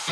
I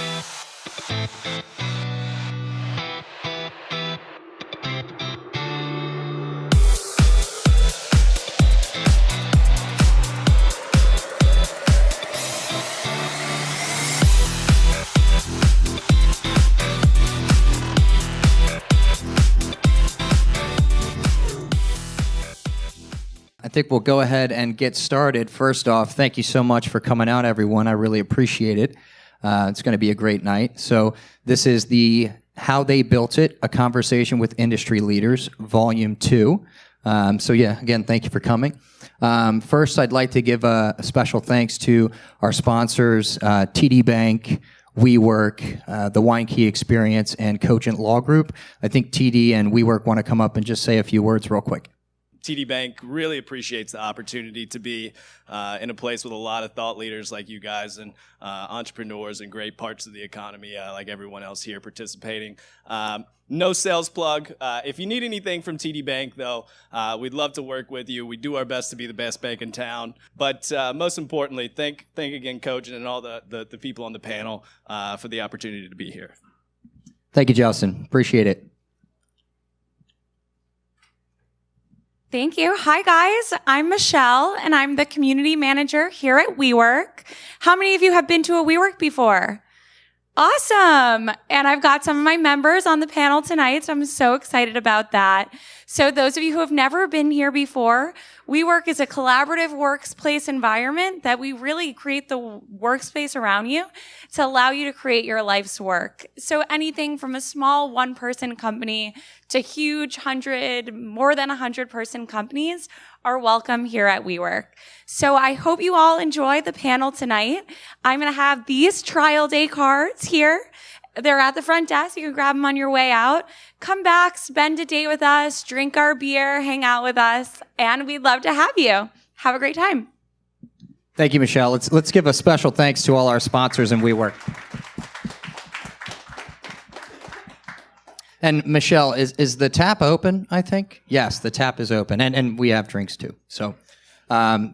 think we'll go ahead and get started. First off, thank you so much for coming out, everyone. I really appreciate it. It's going to be a great night. So this is the How They Built It, a Conversation with Industry Leaders, Volume 2. Again, thank you for coming. First, I'd like to give a special thanks to our sponsors, TD Bank, WeWork, the Wine Key Experience, and Cogent Law Group. I think TD and WeWork want to come up and just say a few words real quick. TD Bank really appreciates the opportunity to be in a place with a lot of thought leaders like you guys and entrepreneurs and great parts of the economy like everyone else here participating. No sales plug. If you need anything from TD Bank, though, we'd love to work with you. We do our best to be the best bank in town. But most importantly, thank again Cogent and all the people on the panel for the opportunity to be here. Thank you, Justin. Appreciate it. Thank you. Hi, guys. I'm Michelle, and I'm the community manager here at WeWork. How many of you have been to a WeWork before? Awesome. And I've got some of my members on the panel tonight, so I'm so excited about that. So those of you who have never been here before, WeWork is a collaborative workplace environment that we really create the workspace around you to allow you to create your life's work. So anything from a small one-person company to huge more than 100-person companies are welcome here at WeWork. So I hope you all enjoy the panel tonight. I'm going to have these trial day cards here. They're at the front desk. You can grab them on your way out. Come back, spend a day with us, drink our beer, hang out with us, and we'd love to have you. Have a great time. Thank you, Michelle. Let's give a special thanks to all our sponsors in WeWork. And Michelle, is the tap open, I think? Yes, the tap is open, and we have drinks too. So,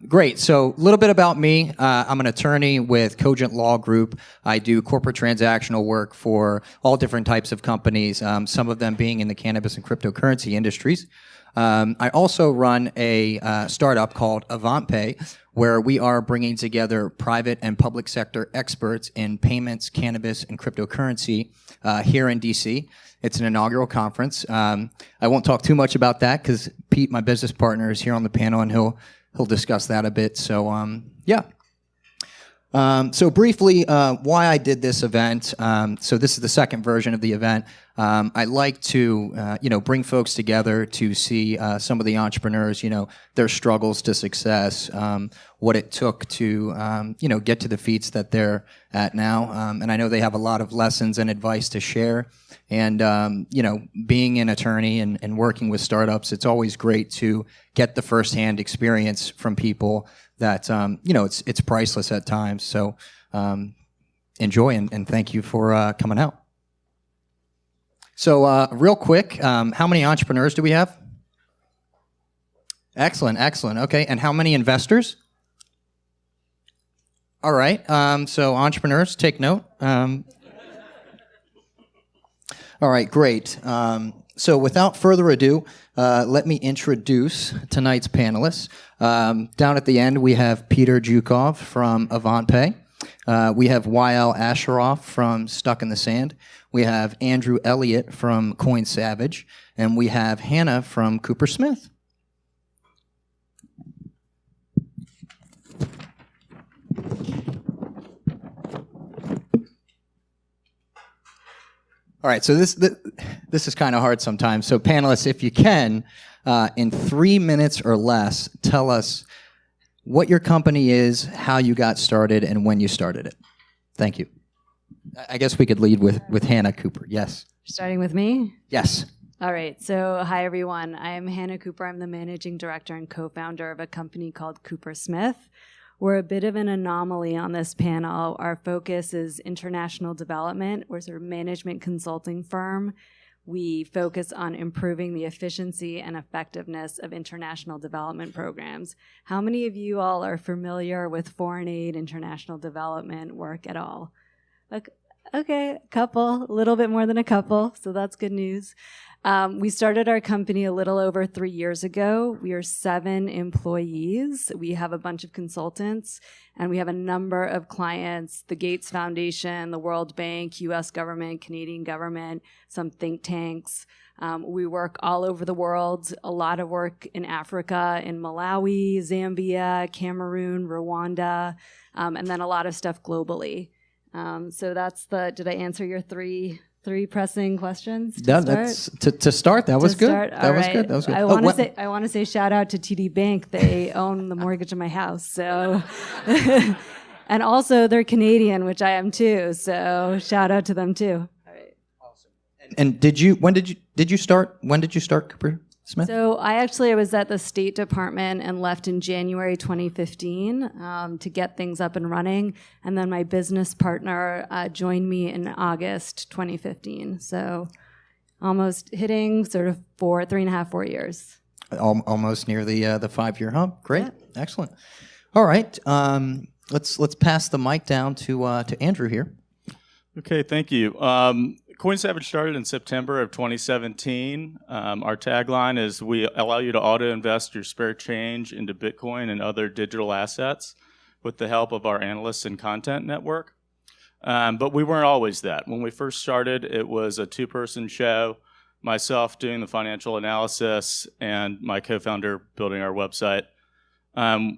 great. So a little bit about me. I'm an attorney with Cogent Law Group. I do corporate transactional work for all different types of companies, some of them being in the cannabis and cryptocurrency industries. I also run a startup called AvantPay, where we are bringing together private and public sector experts in payments, cannabis, and cryptocurrency here in DC. It's an inaugural conference. I won't talk too much about that because Pete, my business partner, is here on the panel, and he'll discuss that a bit. So, So briefly, why I did this event. So this is the second version of the event. I like to, bring folks together to see some of the entrepreneurs, their struggles to success, what it took to, get to the feats that they're at now. And I know they have a lot of lessons and advice to share. And, being an attorney and working with startups, it's always great to get the firsthand experience from people that, it's priceless at times. So enjoy and thank you for coming out. So real quick, how many entrepreneurs do we have? Excellent. Okay, and how many investors? All right, so entrepreneurs, take note. All right, great. So without further ado, let me introduce tonight's panelists. Down at the end, we have Peter Joukov from AvantPay. We have Ashshowwaf from Stuck in the Sand. We have Andrew Elliott from Coin Savage. And we have Hannah from Cooper Smith. All right, so this is kind of hard sometimes. So panelists, if you can, in 3 minutes or less, tell us what your company is, how you got started, and when you started it. Thank you. I guess we could lead with Hannah Cooper. Yes. Starting with me? Yes. All right, so hi everyone. I'm Hannah Cooper. I'm the managing director and co-founder of a company called Cooper Smith. We're a bit of an anomaly on this panel. Our focus is international development. We're sort of management consulting firm. We focus on improving the efficiency and effectiveness of international development programs. How many of you all are familiar with foreign aid, international development work at all? Okay, a little bit more than a couple, so that's good news. We started our company a little over 3 years ago. We are 7 employees. We have a bunch of consultants, and we have a number of clients, the Gates Foundation, the World Bank, U.S. government, Canadian government, some think tanks. We work all over the world, a lot of work in Africa, in Malawi, Zambia, Cameroon, Rwanda, and then a lot of stuff globally. So that's did I answer your three pressing questions to start? That was good. That was good. That was good. I want to say shout out to TD Bank. They own the mortgage of my house. So, and also they're Canadian, which I am too. So shout out to them too. All right. Awesome. And when did you start Cooper Smith? So I was at the State Department and left in January 2015 to get things up and running. And then my business partner joined me in August 2015. So almost hitting sort of 3.5, 4 years. Almost near the 5-year hump. Great. Yeah. Excellent. All right. Let's pass the mic down to Andrew here. Okay, thank you. Coin Savage started in September of 2017. Our tagline is, we allow you to auto-invest your spare change into Bitcoin and other digital assets with the help of our analysts and content network. But we weren't always that. When we first started, it was a 2-person show, myself doing the financial analysis and my co-founder building our website.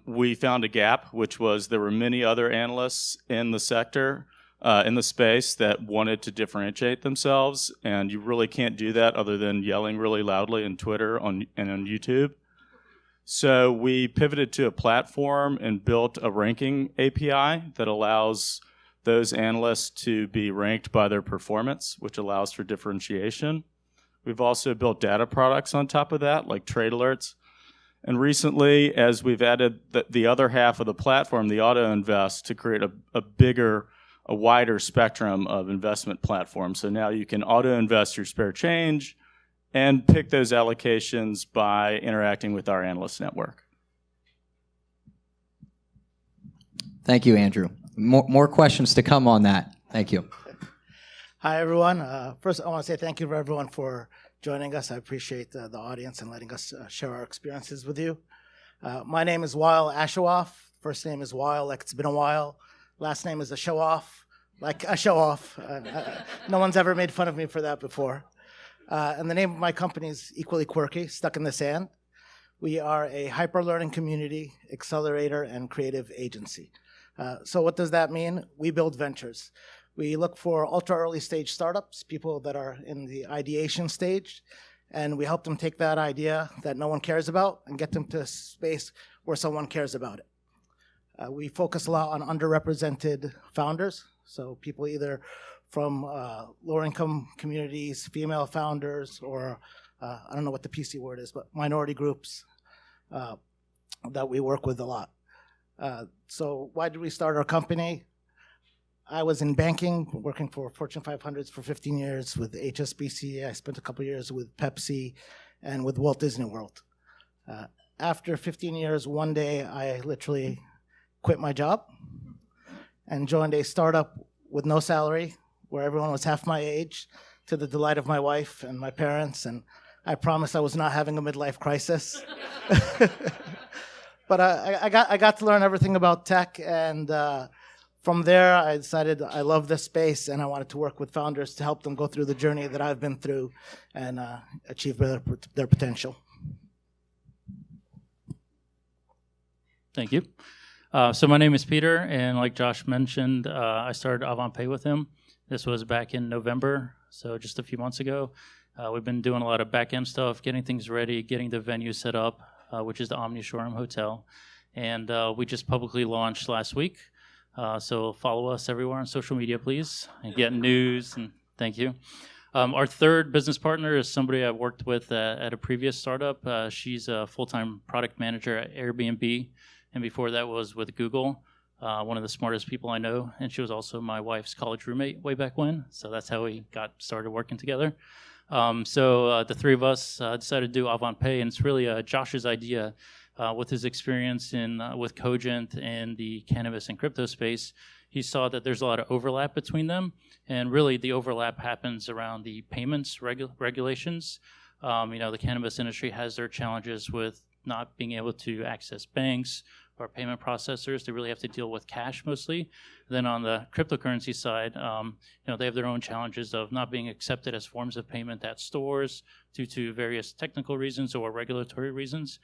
We found a gap, which was there were many other analysts in the sector, in the space, that wanted to differentiate themselves, and you really can't do that other than yelling really loudly on Twitter and on YouTube. So we pivoted to a platform and built a ranking API that allows those analysts to be ranked by their performance, which allows for differentiation. We've also built data products on top of that, like trade alerts. And recently, as we've added the other half of the platform, the auto invest, to create a wider spectrum of investment platforms. So now you can auto-invest your spare change and pick those allocations by interacting with our analyst network. Thank you, Andrew. More questions to come on that. Thank you. Hi, everyone. First, I want to say thank you to everyone for joining us. I appreciate the audience and letting us share our experiences with you. My name is Ashshowwaf. First name is Weil, like it's been a while. Last name is Ashshowwaf, like a show off. No one's ever made fun of me for that before. And the name of my company is equally quirky, Stuck in the Sand. We are a hyper-learning community, accelerator, and creative agency. So what does that mean? We build ventures. We look for ultra-early stage startups, people that are in the ideation stage, and we help them take that idea that no one cares about and get them to a space where someone cares about it. We focus a lot on underrepresented founders, so people either from lower income communities, female founders, or I don't know what the PC word is, but minority groups that we work with a lot. So why did we start our company? I was in banking, working for Fortune 500s for 15 years with HSBC. I spent a couple years with Pepsi and with Walt Disney World. After 15 years, one day I literally quit my job and joined a startup with no salary, where everyone was half my age, to the delight of my wife and my parents, and I promised I was not having a midlife crisis. But I got to learn everything about tech, and from there I decided I love this space and I wanted to work with founders to help them go through the journey that I've been through and achieve their potential. Thank you. So my name is Peter, and like Josh mentioned, I started AvantPay with him. This was back in November, so just a few months ago. We've been doing a lot of back-end stuff, getting things ready, getting the venue set up, which is the Omni Showroom Hotel. And we just publicly launched last week. So follow us everywhere on social media, please, and get news, and thank you. Our third business partner is somebody I worked with at a previous startup. She's a full-time product manager at Airbnb. And before that was with Google, one of the smartest people I know. And she was also my wife's college roommate way back when. So that's how we got started working together. So the three of us decided to do AvantPay. And it's really Josh's idea with his experience with Cogent and the cannabis and crypto space. he saw that there's a lot of overlap between them, and really the overlap happens around the payments regulations. The cannabis industry has their challenges with not being able to access banks or payment processors. They really have to deal with cash mostly. Then on the cryptocurrency side, they have their own challenges of not being accepted as forms of payment at stores due to various technical reasons or regulatory reasons.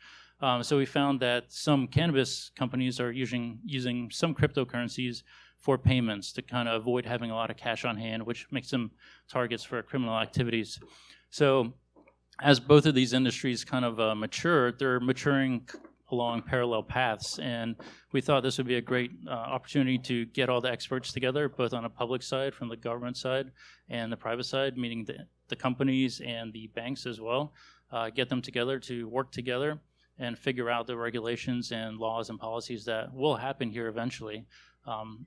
So we found that some cannabis companies are using some cryptocurrencies for payments to kind of avoid having a lot of cash on hand, which makes them targets for criminal activities. So as both of these industries kind of mature, they're maturing along parallel paths, and we thought this would be a great opportunity to get all the experts together, both on a public side, from the government side, and the private side, meaning the companies and the banks as well, get them together to work together and figure out the regulations and laws and policies that will happen here eventually.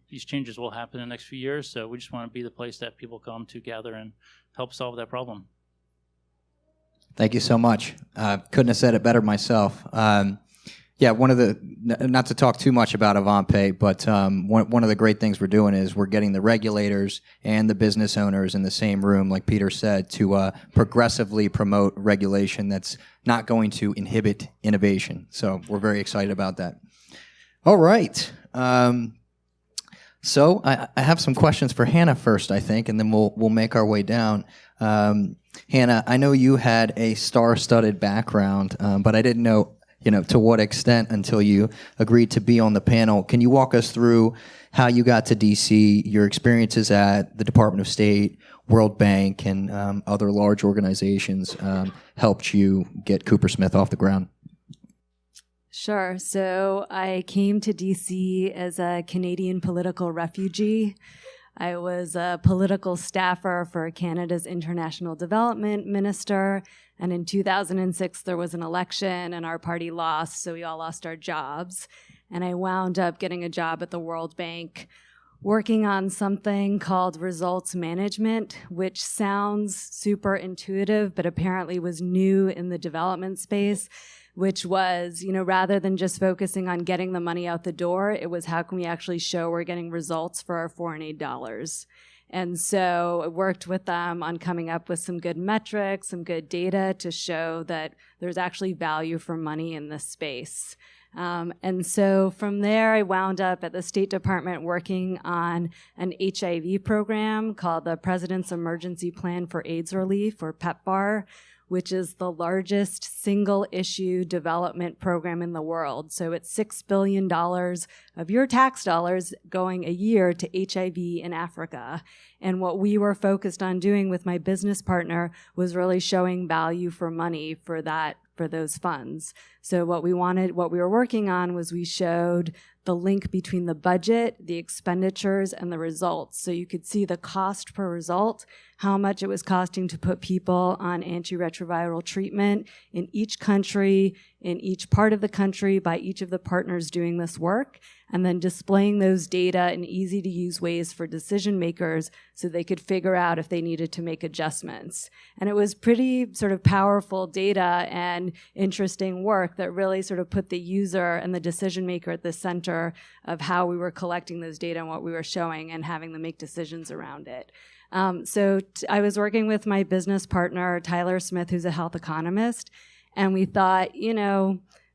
These changes will happen in the next few years, so we just want to be the place that people come to gather and help solve that problem. Thank you so much. Couldn't have said it better myself. One of the, not to talk too much about AvantPay, but one of the great things we're doing is we're getting the regulators and the business owners in the same room, like Peter said, to progressively promote regulation that's not going to inhibit innovation. So we're very excited about that. All right. So I have some questions for Hannah first, I think, and then we'll make our way down. Hannah, I know you had a star-studded background, but I didn't know, to what extent until you agreed to be on the panel. Can you walk us through how you got to DC, your experiences at the Department of State, World Bank, and other large organizations helped you get Coopersmith off the ground? Sure. So I came to DC as a Canadian political refugee. I was a political staffer for Canada's International Development Minister. And in 2006, there was an election and our party lost, so we all lost our jobs. And I wound up getting a job at the World Bank working on something called results management, which sounds super intuitive, but apparently was new in the development space, which was, rather than just focusing on getting the money out the door, it was how can we actually show we're getting results for our foreign aid dollars. And so I worked with them on coming up with some good metrics, some good data to show that there's actually value for money in this space. And so from there, I wound up at the State Department working on an HIV program called the President's Emergency Plan for AIDS Relief, or PEPFAR, which is the largest single-issue development program in the world. So it's $6 billion of your tax dollars going a year to HIV in Africa. And what we were focused on doing with my business partner was really showing value for money for those funds. So what we were working on was we showed the link between the budget, the expenditures, and the results. So you could see the cost per result, how much it was costing to put people on antiretroviral treatment in each country, in each part of the country, by each of the partners doing this work, and then displaying those data in easy-to-use ways for decision makers so they could figure out if they needed to make adjustments. And it was pretty sort of powerful data and interesting work that really sort of put the user and the decision maker at the center of how we were collecting those data and what we were showing and having them make decisions around it. I was working with my business partner, Tyler Smith, who's a health economist, and we thought,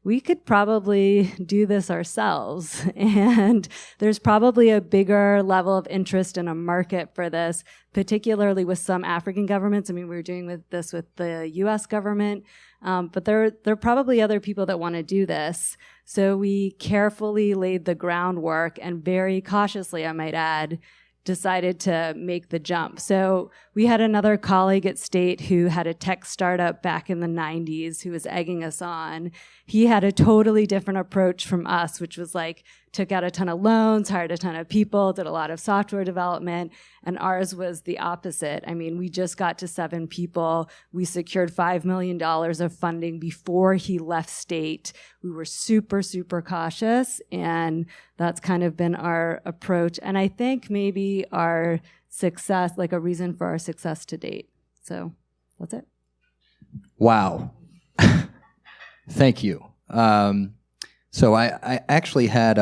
we could probably do this ourselves. And there's probably a bigger level of interest in a market for this, particularly with some African governments. I mean, we were doing this with the US government, but there are probably other people that want to do this. So we carefully laid the groundwork and very cautiously, I might add, decided to make the jump. So we had another colleague at State who had a tech startup back in the 90s who was egging us on. He had a totally different approach from us, which was took out a ton of loans, hired a ton of people, did a lot of software development, and ours was the opposite. I mean, we just got to 7 people. We secured $5 million of funding before he left State. We were super, super cautious, and that's kind of been our approach. And I think maybe our success, a reason for our success to date. So that's it. Wow. Thank you. So I actually had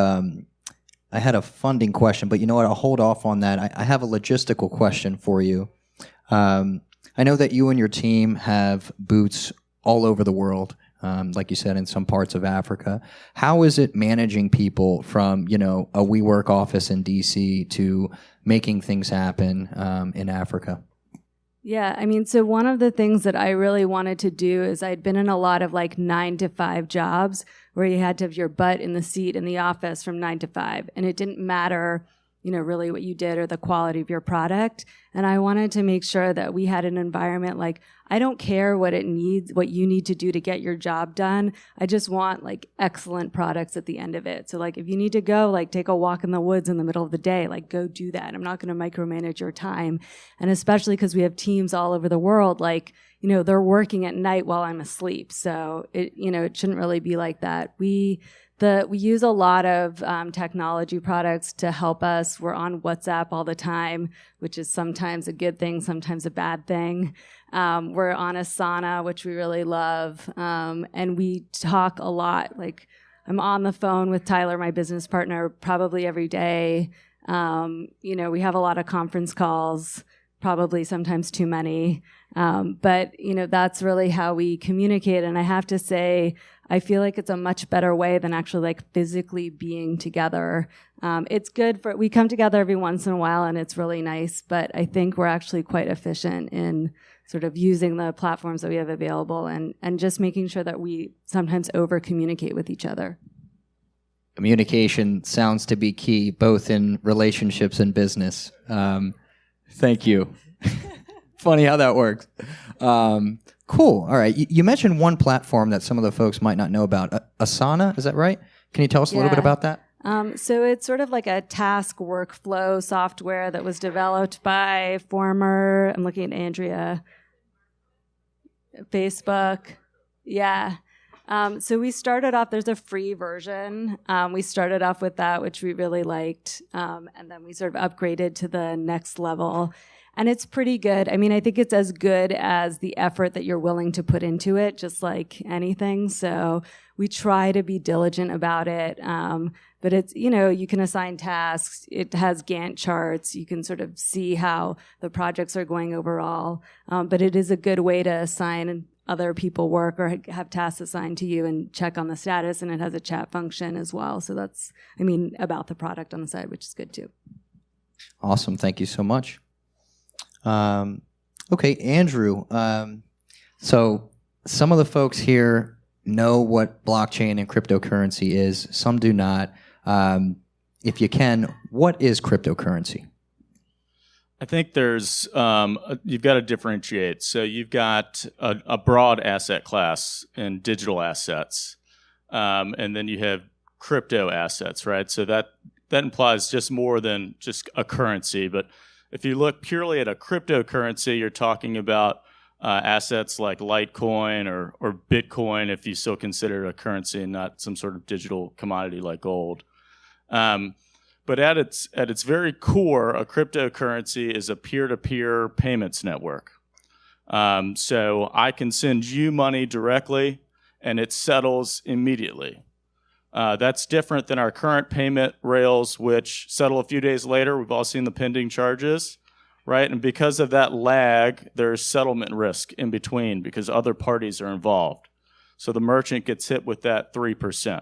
I had a funding question, but you know what? I'll hold off on that. I have a logistical question for you. I know that you and your team have boots all over the world, like you said, in some parts of Africa. How is it managing people from, you know, a WeWork office in DC to making things happen in Africa? Yeah, I mean, so one of the things that I really wanted to do is I'd been in a lot of like 9-to-5 jobs where you had to have your butt in the seat in the office from 9 to 5, and it didn't matter, you know, really what you did or the quality of your product. And I wanted to make sure that we had an environment like, I don't care what it needs, what you need to do to get your job done. I just want like excellent products at the end of it. So like if you need to go like take a walk in the woods in the middle of the day, like go do that. I'm not going to micromanage your time. And especially because we have teams all over the world, like, you know, they're working at night while I'm asleep. So it, you know, it shouldn't really be like that. We use a lot of technology products to help us. We're on WhatsApp all the time, which is sometimes a good thing, sometimes a bad thing. We're on Asana, which we really love. And we talk a lot. Like I'm on the phone with Tyler, my business partner, probably every day. You know, we have a lot of conference calls, probably sometimes too many. But, you know, that's really how we communicate. And I have to say, I feel like it's a much better way than actually like physically being together. It's good we come together every once in a while and it's really nice, but I think we're actually quite efficient in sort of using the platforms that we have available and just making sure that we sometimes over communicate with each other. Communication sounds to be key, both in relationships and business. Thank you. Funny how that works. Cool. All right. You mentioned one platform that some of the folks might not know about. Asana, is that right? Can you tell us a little bit about that? So it's sort of like a task workflow software that was developed by I'm looking at Andrea, Facebook. Yeah. So we started off, there's a free version. We started off with that, which we really liked. And then we sort of upgraded to the next level. And it's pretty good. I mean, I think it's as good as the effort that you're willing to put into it, just like anything. So we try to be diligent about it. But it's, you know, you can assign tasks. It has Gantt charts. You can sort of see how the projects are going overall. But it is a good way to assign other people work or have tasks assigned to you and check on the status. And it has a chat function as well. So that's, I mean, about the product on the side, which is good too. Awesome. Thank you so much. Okay, Andrew. So some of the folks here know what blockchain and cryptocurrency is. Some do not. If you can, what is cryptocurrency? I think there's you've got to differentiate. So you've got a broad asset class in digital assets, and then you have crypto assets, right? So that implies just more than just a currency, but if you look purely at a cryptocurrency, you're talking about assets like Litecoin or Bitcoin, if you still consider it a currency and not some sort of digital commodity like gold. But at its very core, a cryptocurrency is a peer-to-peer payments network. So I can send you money directly, and it settles immediately. That's different than our current payment rails, which settle a few days later. We've all seen the pending charges, right? And because of that lag, there's settlement risk in between because other parties are involved. So the merchant gets hit with that 3%.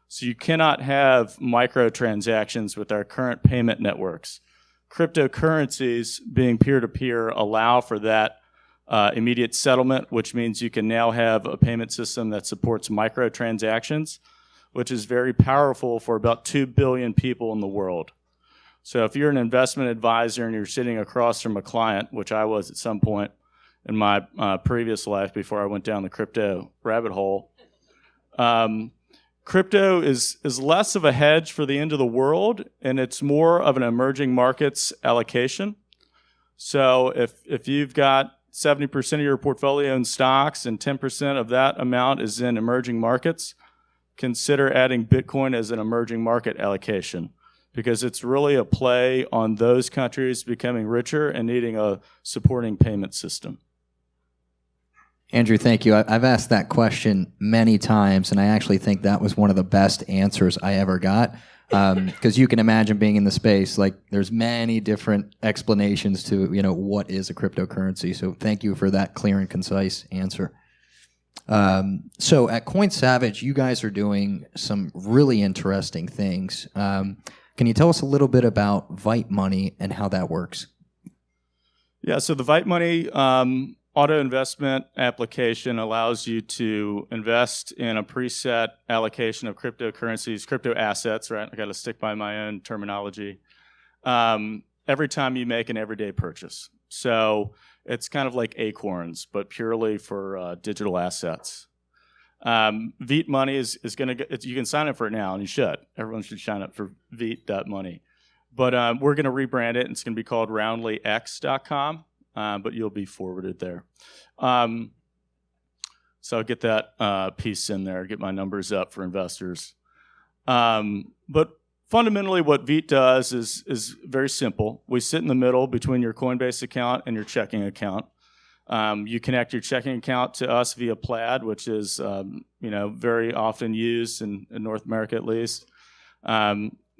So you cannot have microtransactions with our current payment networks. Cryptocurrencies, being peer-to-peer, allow for that immediate settlement, which means you can now have a payment system that supports microtransactions, which is very powerful for about 2 billion people in the world. So if you're an investment advisor and you're sitting across from a client, which I was at some point in my previous life before I went down the crypto rabbit hole, crypto is less of a hedge for the end of the world, and it's more of an emerging markets allocation. So if you've got 70% of your portfolio in stocks and 10% of that amount is in emerging markets, consider adding Bitcoin as an emerging market allocation because it's really a play on those countries becoming richer and needing a supporting payment system. Andrew, thank you. I've asked that question many times, and I actually think that was one of the best answers I ever got. Because you can imagine being in the space, like there's many different explanations to, what is a cryptocurrency. So thank you for that clear and concise answer. So at Coin Savage, you guys are doing some really interesting things. Can you tell us a little bit about Vite Money and how that works? Yeah, so the Vite Money auto investment application allows you to invest in a preset allocation of cryptocurrencies, crypto assets, right? I got to stick by my own terminology. Every time you make an everyday purchase. So it's kind of like Acorns, but purely for digital assets. Vite Money is going to, you can sign up for it now, and you should. Everyone should sign up for Vite.money. But we're going to rebrand it, and it's going to be called RoundlyX.com. But you'll be forwarded there. So I'll get that piece in there, get my numbers up for investors. But fundamentally what Vite does is very simple. We sit in the middle between your Coinbase account and your checking account. You connect your checking account to us via Plaid, which is very often used in North America at least.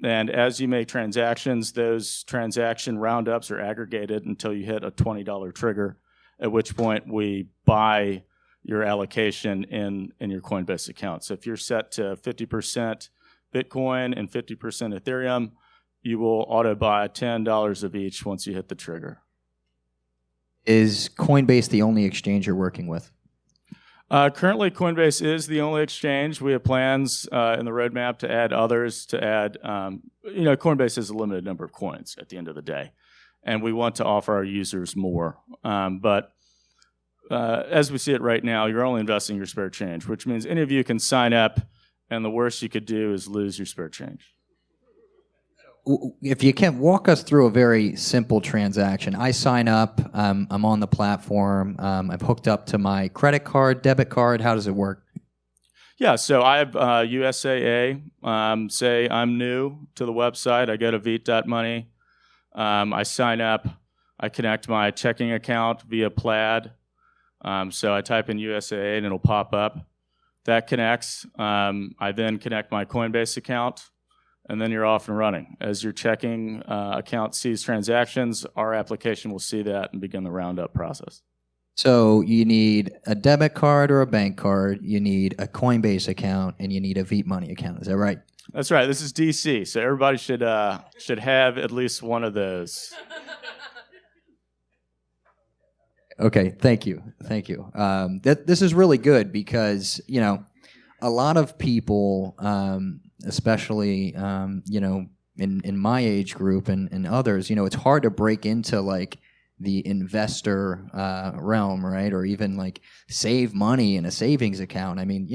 And as you make transactions, those transaction roundups are aggregated until you hit a $20 trigger, at which point we buy your allocation in your Coinbase account. So if you're set to 50% Bitcoin and 50% Ethereum, you will auto buy $10 of each once you hit the trigger. Is Coinbase the only exchange you're working with? Currently, Coinbase is the only exchange. We have plans in the roadmap to add others, Coinbase has a limited number of coins at the end of the day, and we want to offer our users more. But as we see it right now, you're only investing your spare change, which means any of you can sign up, and the worst you could do is lose your spare change. If you can walk us through a very simple transaction. I sign up, I'm on the platform, I've hooked up to my credit card, debit card. How does it work? Yeah, so I have USAA. Say I'm new to the website. I go to Vite.money. I sign up. I connect my checking account via Plaid. So I type in USAA and it'll pop up. That connects. I then connect my Coinbase account. And then you're off and running. As your checking account sees transactions, our application will see that and begin the roundup process. So you need a debit card or a bank card, you need a Coinbase account, and you need a Vite Money account. Is that right? That's right. This is DC, so everybody should have at least one of those. Okay, thank you. This is really good because, a lot of people... especially, in my age group and others, it's hard to break into like the investor realm, right? Or even like save money in a savings account. I mean,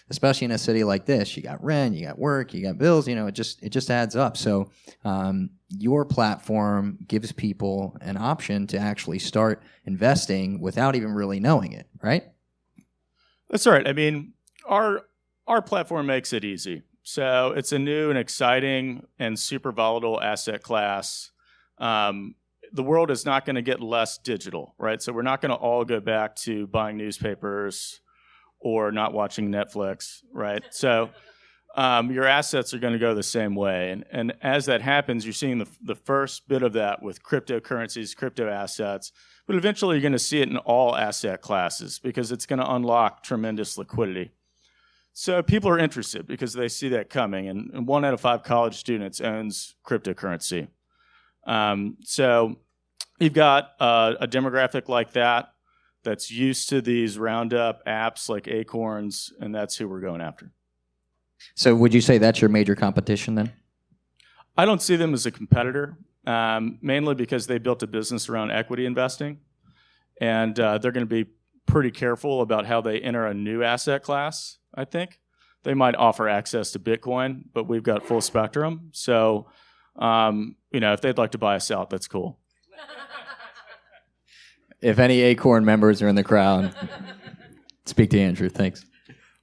especially in a city like this, you got rent, you got work, you got bills, it just adds up. So your platform gives people an option to actually start investing without even really knowing it, right? That's right. I mean, our platform makes it easy. So it's a new and exciting and super volatile asset class. The world is not going to get less digital, right? So we're not going to all go back to buying newspapers or not watching Netflix, right? So your assets are going to go the same way. And as that happens, you're seeing the first bit of that with cryptocurrencies, crypto assets. But eventually you're going to see it in all asset classes because it's going to unlock tremendous liquidity. So people are interested because they see that coming, and 1 out of 5 college students owns cryptocurrency. So you've got a demographic like that that's used to these roundup apps like Acorns, and that's who we're going after. So would you say that's your major competition then? I don't see them as a competitor, mainly because they built a business around equity investing, and they're going to be pretty careful about how they enter a new asset class. I think they might offer access to Bitcoin, but we've got full spectrum. So, if they'd like to buy us out, that's cool. If any Acorn members are in the crowd, speak to Andrew. Thanks.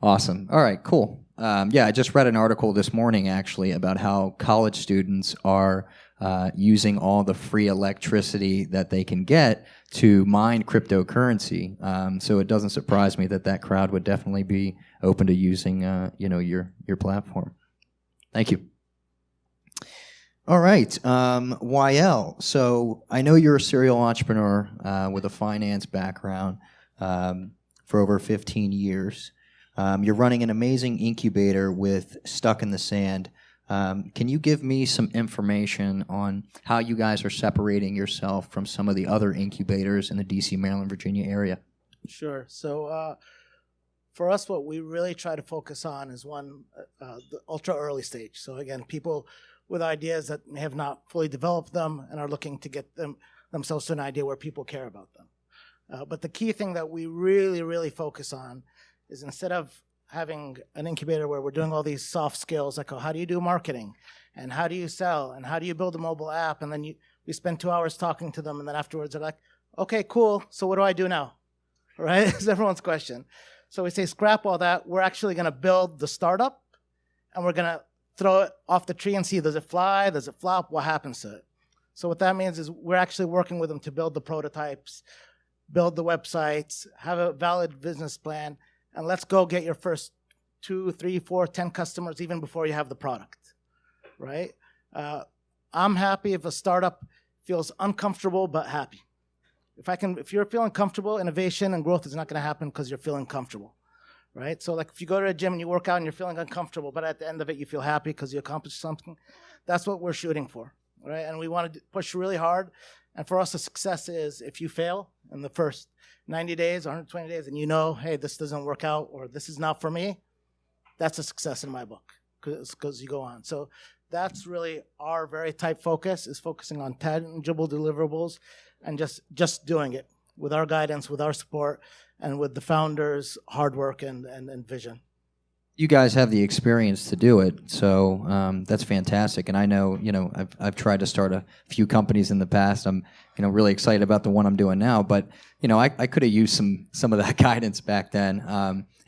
Awesome. All right, cool. I just read an article this morning actually about how college students are using all the free electricity that they can get to mine cryptocurrency. So it doesn't surprise me that crowd would definitely be open to using your platform. Thank you. All right, YL. So I know you're a serial entrepreneur with a finance background for over 15 years. You're running an amazing incubator with Stuck in the Sand. Can you give me some information on how you guys are separating yourself from some of the other incubators in the DC, Maryland, Virginia area? Sure. So for us, what we really try to focus on is the ultra early stage. So again, people with ideas that may have not fully developed them and are looking to get themselves to an idea where people care about them. But the key thing that we really, really focus on is, instead of having an incubator where we're doing all these soft skills, like, oh, how do you do marketing, and how do you sell, and how do you build a mobile app, and then we spend 2 hours talking to them, and then afterwards they're like, okay, cool, so what do I do now? Right? It's everyone's question. So we say, scrap all that. We're actually going to build the startup, and we're going to throw it off the tree and see, does it fly, does it flop, what happens to it? So what that means is we're actually working with them to build the prototypes, build the websites, have a valid business plan, and let's go get your first 2, 3, 4, 10 customers even before you have the product, right? I'm happy if a startup feels uncomfortable but happy. If you're feeling comfortable, innovation and growth is not going to happen because you're feeling comfortable, right? So like if you go to a gym and you work out and you're feeling uncomfortable, but at the end of it you feel happy because you accomplished something, that's what we're shooting for, right? And we want to push really hard. And for us, the success is if you fail in the first 90 days, 120 days, and you know, hey, this doesn't work out, or this is not for me, that's a success in my book, because you go on. So that's really our very tight focus, is focusing on tangible deliverables and just doing it with our guidance, with our support, and with the founders' hard work and vision. You guys have the experience to do it, so that's fantastic. And I know, I've tried to start a few companies in the past. I'm, really excited about the one I'm doing now. But, I could have used some of that guidance back then.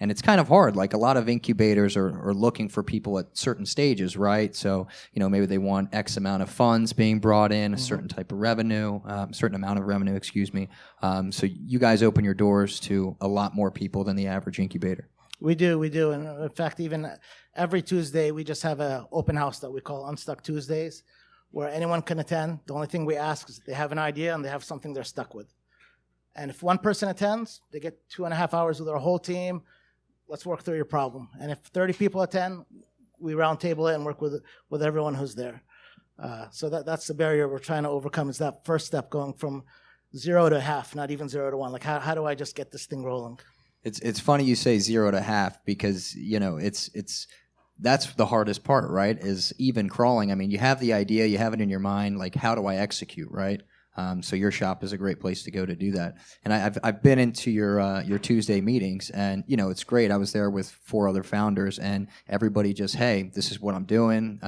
And it's kind of hard. Like, a lot of incubators are looking for people at certain stages, right? So, maybe they want X amount of funds being brought in, a certain type of revenue, certain amount of revenue, excuse me. So you guys open your doors to a lot more people than the average incubator. We do. And in fact, even every Tuesday, we just have an open house that we call Unstuck Tuesdays, where anyone can attend. The only thing we ask is they have an idea and they have something they're stuck with. And if one person attends, they get 2.5 hours with our whole team. Let's work through your problem. And if 30 people attend, we round table it and work with everyone who's there. So that's the barrier we're trying to overcome, is that first step, going from 0 to half, not even 0 to 1. Like, how do I just get this thing rolling? It's funny you say 0 to half, because that's the hardest part, right? Is even crawling. I mean, you have the idea, you have it in your mind. Like, how do I execute, right? So your shop is a great place to go to do that. And I've been into your Tuesday meetings, and it's great. I was there with 4 other founders, and everybody just, hey, this is what I'm doing.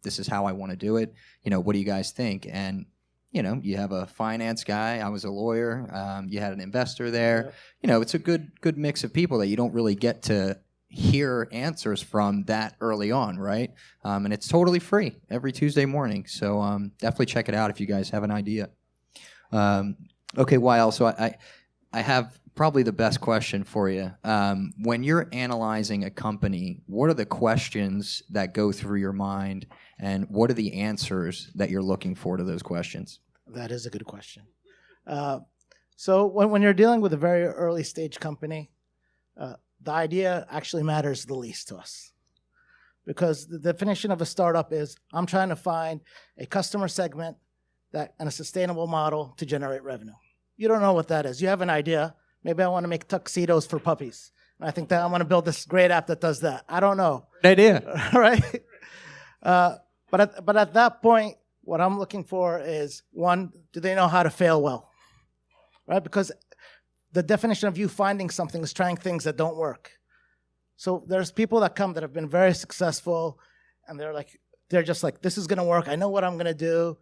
This is how I want to do it. What do you guys think? And you have a finance guy. I was a lawyer. You had an investor there. Yep. It's a good mix of people that you don't really get to hear answers from that early on, right? And it's totally free every Tuesday morning. So definitely check it out if you guys have an idea. Okay, YL. So I have probably the best question for you. When you're analyzing a company, what are the questions that go through your mind, and what are the answers that you're looking for to those questions? That is a good question. So when you're dealing with a very early stage company, the idea actually matters the least to us. Because the definition of a startup is, I'm trying to find a customer segment and a sustainable model to generate revenue. You don't know what that is. You have an idea. Maybe I want to make tuxedos for puppies. And I think that I want to build this great app that does that. I don't know. Good idea. Right? But at that point, what I'm looking for is, one, do they know how to fail well? Right? Because the definition of you finding something is trying things that don't work. So there's people that come that have been very successful, and they're just like, this is going to work. I know what I'm going to do.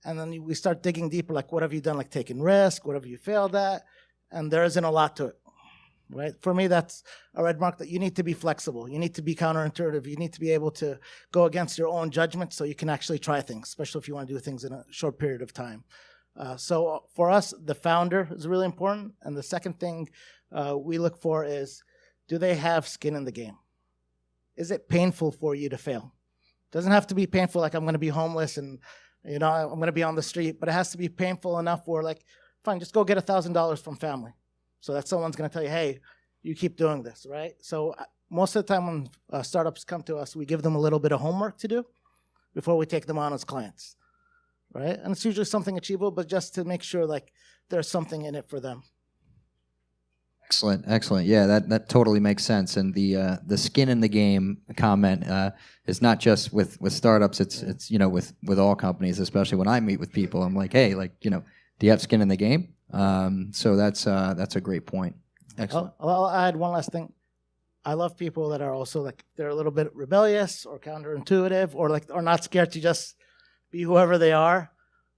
And then we start digging deeper, like, what have you done? Like, taking risk? What have you failed at? And there isn't a lot to it, right? For me, that's a red mark that you need to be flexible. You need to be counterintuitive. You need to be able to go against your own judgment so you can actually try things, especially if you want to do things in a short period of time. So for us, the founder is really important. And the second thing we look for is, do they have skin in the game? Is it painful for you to fail? Doesn't have to be painful like I'm going to be homeless and I'm going to be on the street, but it has to be painful enough where, like, fine, just go get $1,000 from family. So that someone's going to tell you, hey, you keep doing this, right? So most of the time when startups come to us, we give them a little bit of homework to do before we take them on as clients, right? And it's usually something achievable, but just to make sure like there's something in it for them. Excellent. Yeah, that totally makes sense. And the skin in the game comment is not just with startups. It's with all companies, especially when I meet with people. I'm like, hey, do you have skin in the game? So that's a great point. Excellent. I'll add one last thing. I love people that are also like, they're a little bit rebellious or counterintuitive or not scared to just be whoever they are.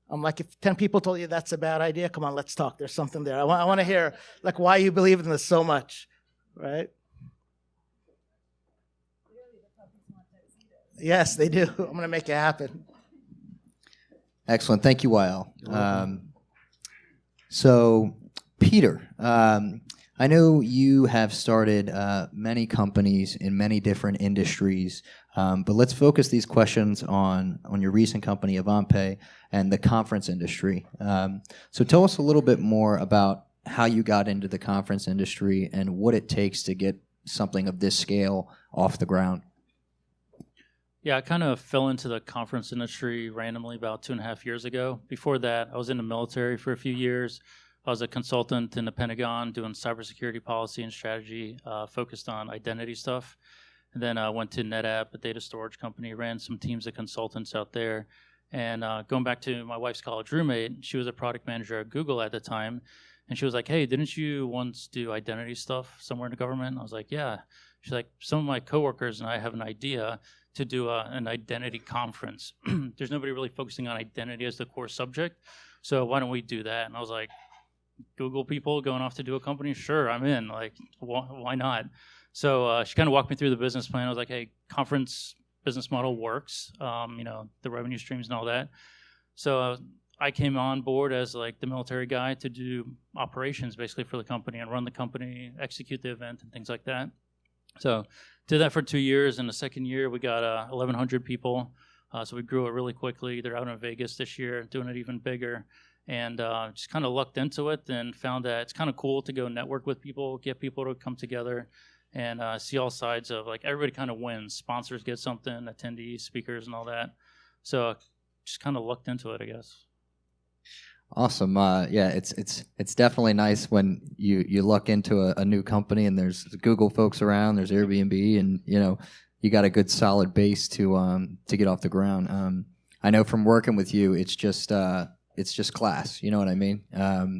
I'm like, if 10 people told you that's a bad idea, come on, let's talk. There's something there. I want to hear like why you believe in this so much, right? Yes, they do. I'm going to make it happen. Excellent. Thank you, Wael. So, Peter, I know you have started many companies in many different industries, but let's focus these questions on your recent company, AvantPay, and the conference industry. So tell us a little bit more about how you got into the conference industry and what it takes to get something of this scale off the ground. Yeah, I kind of fell into the conference industry randomly about 2.5 years ago. Before that, I was in the military for a few years. I was a consultant in the Pentagon doing cybersecurity policy and strategy, focused on identity stuff. And then I went to NetApp, a data storage company, ran some teams of consultants out there. And going back to my wife's college roommate, she was a product manager at Google at the time. And she was like, hey, didn't you once do identity stuff somewhere in the government? And I was like, yeah. She's like, some of my coworkers and I have an idea to do an identity conference. There's nobody really focusing on identity as the core subject. So why don't we do that? And I was like, Google people going off to do a company? Sure, I'm in. Like, why not? So she kind of walked me through the business plan. I was like, hey, conference business model works, the revenue streams and all that. So I came on board as like the military guy to do operations basically for the company and run the company, execute the event and things like that. So did that for 2 years. In the second year, we got 1,100 people. So we grew it really quickly. They're out in Vegas this year, doing it even bigger. And just kind of lucked into it and found that it's kind of cool to go network with people, get people to come together and see all sides of, like, everybody kind of wins. Sponsors get something, attendees, speakers, and all that. So just kind of lucked into it, I guess. Awesome. Yeah, it's definitely nice when you luck into a new company and there's Google folks around, there's Airbnb, and you got a good solid base to get off the ground. I know from working with you, it's just class. You know what I mean?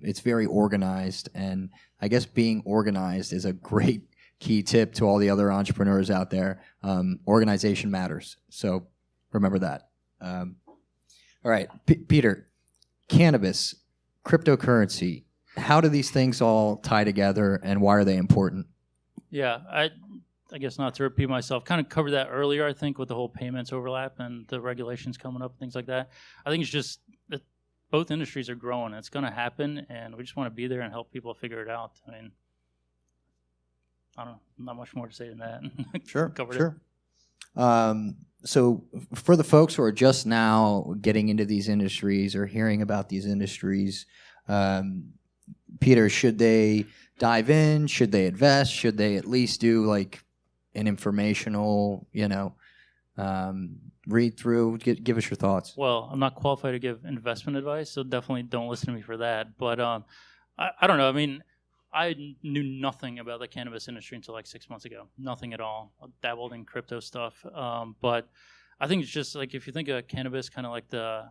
It's very organized, and I guess being organized is a great key tip to all the other entrepreneurs out there. Organization matters, so remember that. All right, Peter, cannabis, cryptocurrency, how do these things all tie together, and why are they important? Yeah, I guess not to repeat myself, kind of covered that earlier, I think, with the whole payments overlap and the regulations coming up and things like that. I think it's just that both industries are growing. It's going to happen, and we just want to be there and help people figure it out. I mean, I don't know, not much more to say than that. Sure, Covered sure. So for the folks who are just now getting into these industries or hearing about these industries, Peter, should they dive in? Should they invest? Should they at least do like an informational, read through? Give us your thoughts. Well, I'm not qualified to give investment advice, so definitely don't listen to me for that. But I don't know. I mean, I knew nothing about the cannabis industry until like 6 months ago. Nothing at all. I dabbled in crypto stuff. But I think it's just like, if you think of cannabis kind of like the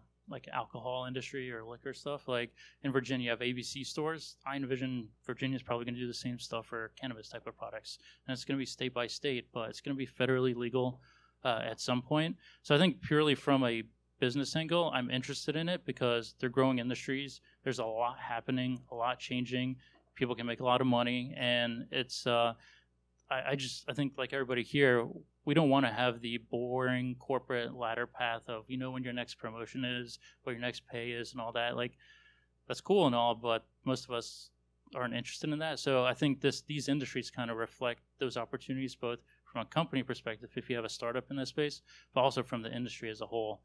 alcohol industry or liquor stuff, like in Virginia you have ABC stores. I envision Virginia's probably going to do the same stuff for cannabis type of products. And it's going to be state by state, but it's going to be federally legal at some point. So I think purely from a business angle, I'm interested in it because they're growing industries. There's a lot happening, a lot changing. people can make a lot of money, and it's I think like everybody here, we don't want to have the boring corporate ladder path of when your next promotion is, what your next pay is, and all that. Like, that's cool and all, but most of us aren't interested in that. So I think these industries kind of reflect those opportunities, both from a company perspective, if you have a startup in this space, but also from the industry as a whole.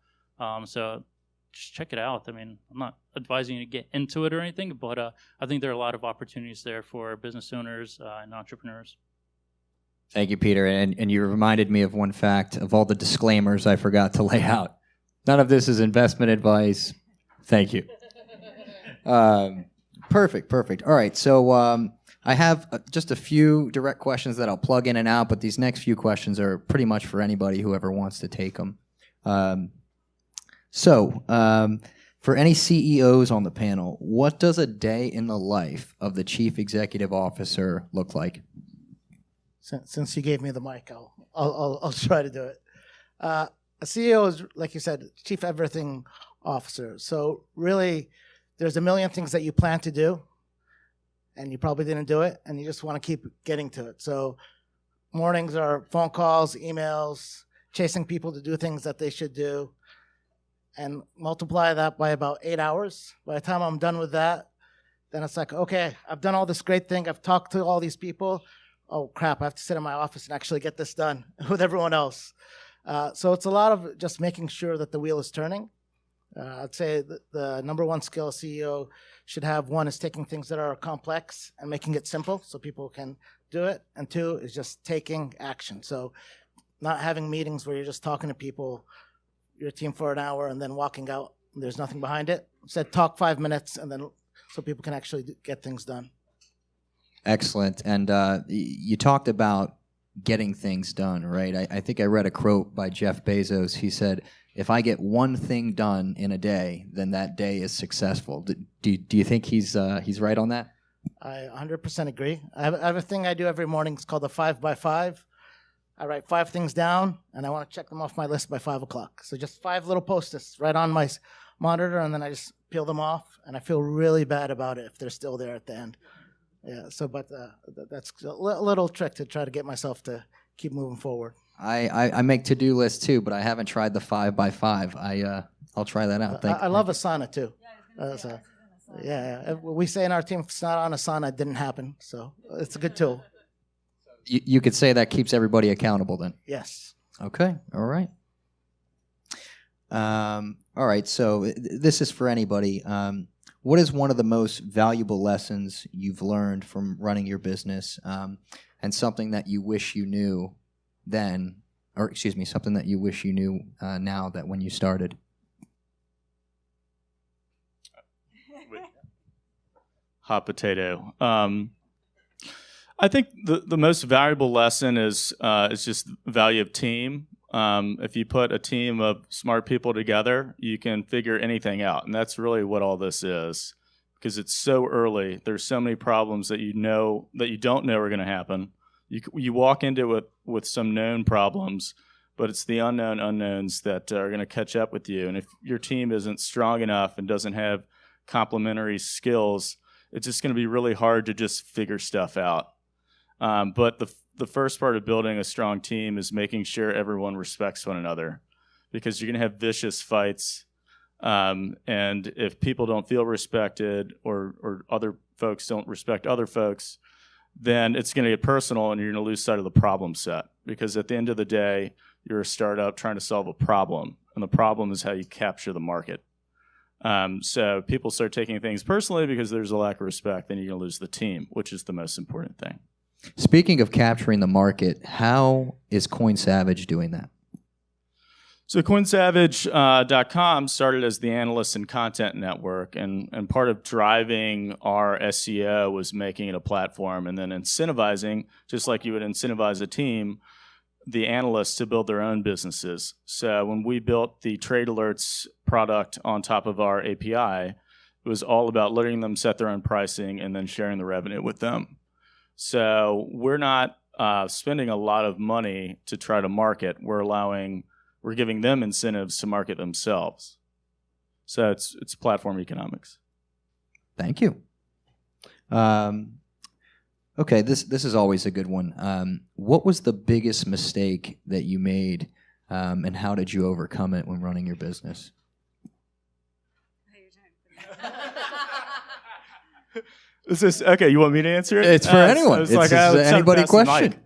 So just check it out. I mean, I'm not advising you to get into it or anything, but I think there are a lot of opportunities there for business owners and entrepreneurs. Thank you, Peter. And you reminded me of one fact of all the disclaimers I forgot to lay out. None of this is investment advice. Thank you. Perfect. All right, so I have just a few direct questions that I'll plug in and out, but these next few questions are pretty much for anybody, whoever wants to take them. For any CEOs on the panel, what does a day in the life of the Chief Executive Officer look like? Since you gave me the mic, I'll try to do it. A CEO is, like you said, Chief Everything Officer. So really, there's a million things that you plan to do, and you probably didn't do it, and you just want to keep getting to it. So mornings are phone calls, emails, chasing people to do things that they should do, and multiply that by about 8 hours. By the time I'm done with that, then it's like, okay, I've done all this great thing. I've talked to all these people. Oh, crap, I have to sit in my office and actually get this done with everyone else. So it's a lot of just making sure that the wheel is turning. I'd say the number one skill a CEO should have, one, is taking things that are complex and making it simple so people can do it. And two is just taking action. So not having meetings where you're just talking to people, your team, for an hour and then walking out and there's nothing behind it. Instead, talk 5 minutes and then so people can actually get things done. Excellent. And you talked about getting things done, right? I think I read a quote by Jeff Bezos. He said, if I get one thing done in a day, then that day is successful. Do you think he's right on that? I 100% agree. I have a thing I do every morning. It's called the 5x5. I write 5 things down, and I want to check them off my list by 5 o'clock. So just 5 little Post-its right on my monitor, and then I just peel them off, and I feel really bad about it if they're still there at the end. Yeah. So, but that's a little trick to try to get myself to keep moving forward. I make to-do lists too, but I haven't tried the 5x5. I'll try that out. I love Asana too. Yeah, we say in our team, if it's not on Asana, it didn't happen. So it's a good tool. You could say that keeps everybody accountable then. Yes. Okay. All right. All right. So this is for anybody. What is one of the most valuable lessons you've learned from running your business, and something that you wish you knew then, or excuse me, something that you wish you knew now that when you started? Hot potato. I think the most valuable lesson is just the value of team. If you put a team of smart people together, you can figure anything out. And that's really what all this is, because it's so early. There's so many problems that you don't know are going to happen. You walk into it with some known problems, but it's the unknown unknowns that are going to catch up with you. And if your team isn't strong enough and doesn't have complementary skills, it's just going to be really hard to just figure stuff out. But the first part of building a strong team is making sure everyone respects one another, because you're going to have vicious fights. And if people don't feel respected or other folks don't respect other folks, then it's going to get personal and you're going to lose sight of the problem set. Because at the end of the day, you're a startup trying to solve a problem. And the problem is how you capture the market. So people start taking things personally because there's a lack of respect, then you're going to lose the team, which is the most important thing. Speaking of capturing the market, how is Coin Savage doing that? So CoinSavage.com started as the analyst and content network, and part of driving our SEO was making it a platform and then incentivizing, just like you would incentivize a team, the analysts to build their own businesses. So when we built the Trade Alerts product on top of our API, it was all about letting them set their own pricing and then sharing the revenue with them. So we're not spending a lot of money to try to market. We're giving them incentives to market themselves. So it's platform economics. Thank you. Okay, this is always a good one. What was the biggest mistake that you made, and how did you overcome it when running your business? Is this okay? You want me to answer it? It's for anyone. It's anybody question.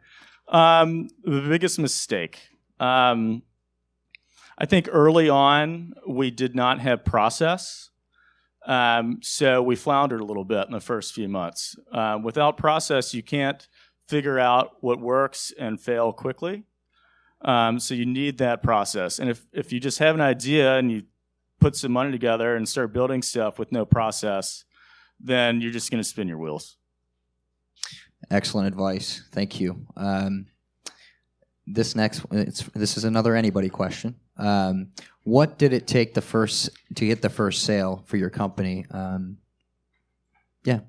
The biggest mistake. I think early on we did not have process, so we floundered a little bit in the first few months. Without process, you can't figure out what works and fail quickly. So you need that process. And if you just have an idea and you put some money together and start building stuff with no process, then you're just going to spin your wheels. Excellent advice. Thank you. This is another anybody question. What did it take to get the first sale for your company? Yeah.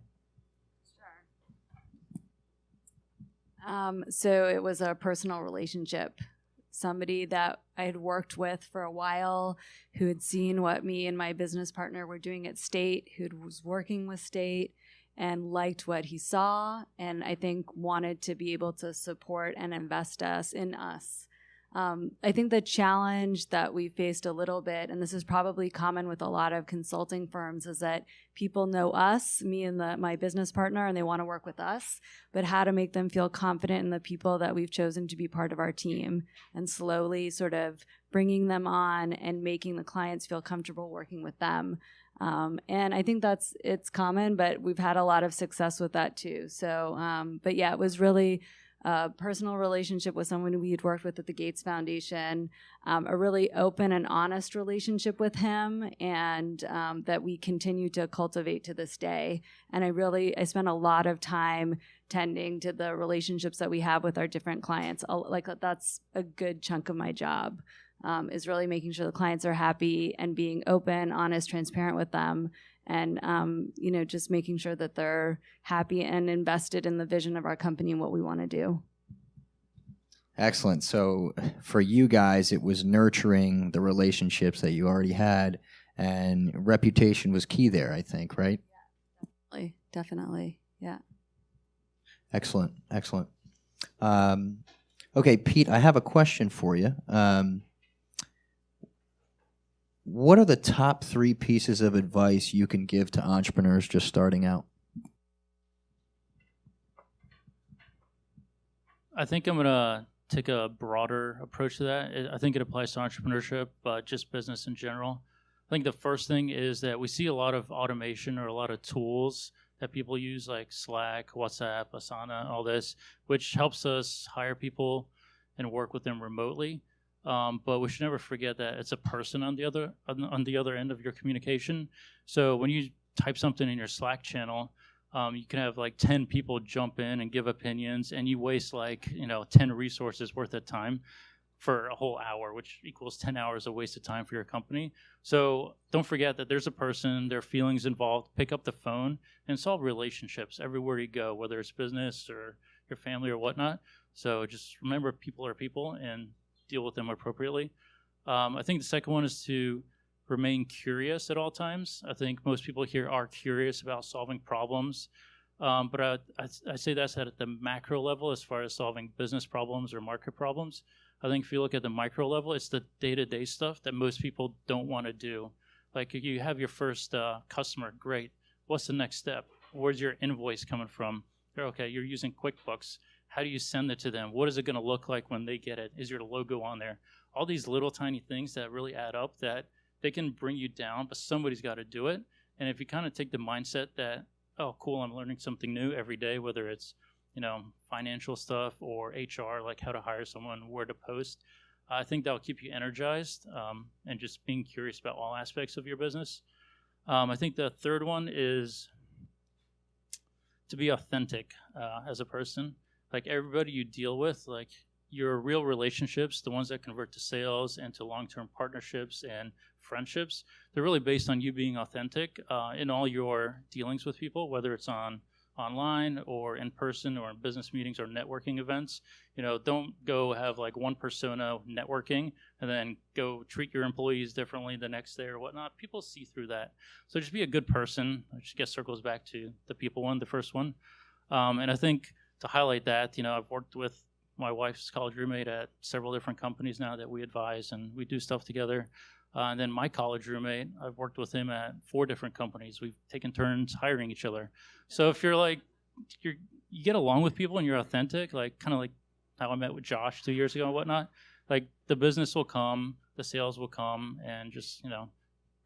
So it was a personal relationship. Somebody that I had worked with for a while, who had seen what me and my business partner were doing at State, who was working with State and liked what he saw, and I think wanted to be able to support and invest in us. I think the challenge that we faced a little bit, and this is probably common with a lot of consulting firms, is that people know us, me and my business partner, and they want to work with us, but how to make them feel confident in the people that we've chosen to be part of our team, and slowly sort of bringing them on and making the clients feel comfortable working with them. And I think it's common, but we've had a lot of success with that too. So, but yeah, it was really a personal relationship with someone we had worked with at the Gates Foundation, a really open and honest relationship with him, and that we continue to cultivate to this day. And I spent a lot of time tending to the relationships that we have with our different clients. Like, that's a good chunk of my job, is really making sure the clients are happy and being open, honest, transparent with them. And, just making sure that they're happy and invested in the vision of our company and what we want to do. Excellent. So for you guys, it was nurturing the relationships that you already had, and reputation was key there, I think, right? Yeah, definitely. Yeah. Excellent. Okay, Pete, I have a question for you. What are the top 3 pieces of advice you can give to entrepreneurs just starting out? I think I'm going to take a broader approach to that. I think it applies to entrepreneurship, but just business in general. I think the first thing is that we see a lot of automation or a lot of tools that people use, like Slack, WhatsApp, Asana, all this, which helps us hire people and work with them remotely. But we should never forget that it's a person on the other end of your communication. So when you type something in your Slack channel, you can have like 10 people jump in and give opinions, and you waste 10 resources worth of time for a whole hour, which equals 10 hours of wasted time for your company. So don't forget that there's a person, there are feelings involved. Pick up the phone and solve relationships everywhere you go, whether it's business or your family or whatnot. So just remember, people are people, and deal with them appropriately. I think the second one is to remain curious at all times. I think most people here are curious about solving problems, but I say that's at the macro level as far as solving business problems or market problems. I think if you look at the micro level, it's the day-to-day stuff that most people don't want to do. Like, you have your first customer, great. What's the next step? Where's your invoice coming from? Okay, you're using QuickBooks. How do you send it to them? What is it going to look like when they get it? Is your logo on there? All these little tiny things that really add up, that they can bring you down, but somebody's got to do it. And if you kind of take the mindset that, oh, cool, I'm learning something new every day, whether it's, financial stuff or HR, like how to hire someone, where to post, I think that'll keep you energized, and just being curious about all aspects of your business. I think the third one is to be authentic as a person. Like, everybody you deal with, like, your real relationships, the ones that convert to sales and to long-term partnerships and friendships, they're really based on you being authentic in all your dealings with people, whether it's online or in person or in business meetings or networking events. Don't go have like one persona networking and then go treat your employees differently the next day or whatnot. People see through that. So just be a good person, which I guess circles back to the people one, the first one. And I think to highlight that, I've worked with my wife's college roommate at several different companies now that we advise and we do stuff together. And then my college roommate, I've worked with him at 4 different companies. We've taken turns hiring each other. So if you're like, you get along with people and you're authentic, like kind of like how I met with Josh 2 years ago and whatnot, like the business will come, the sales will come, and just,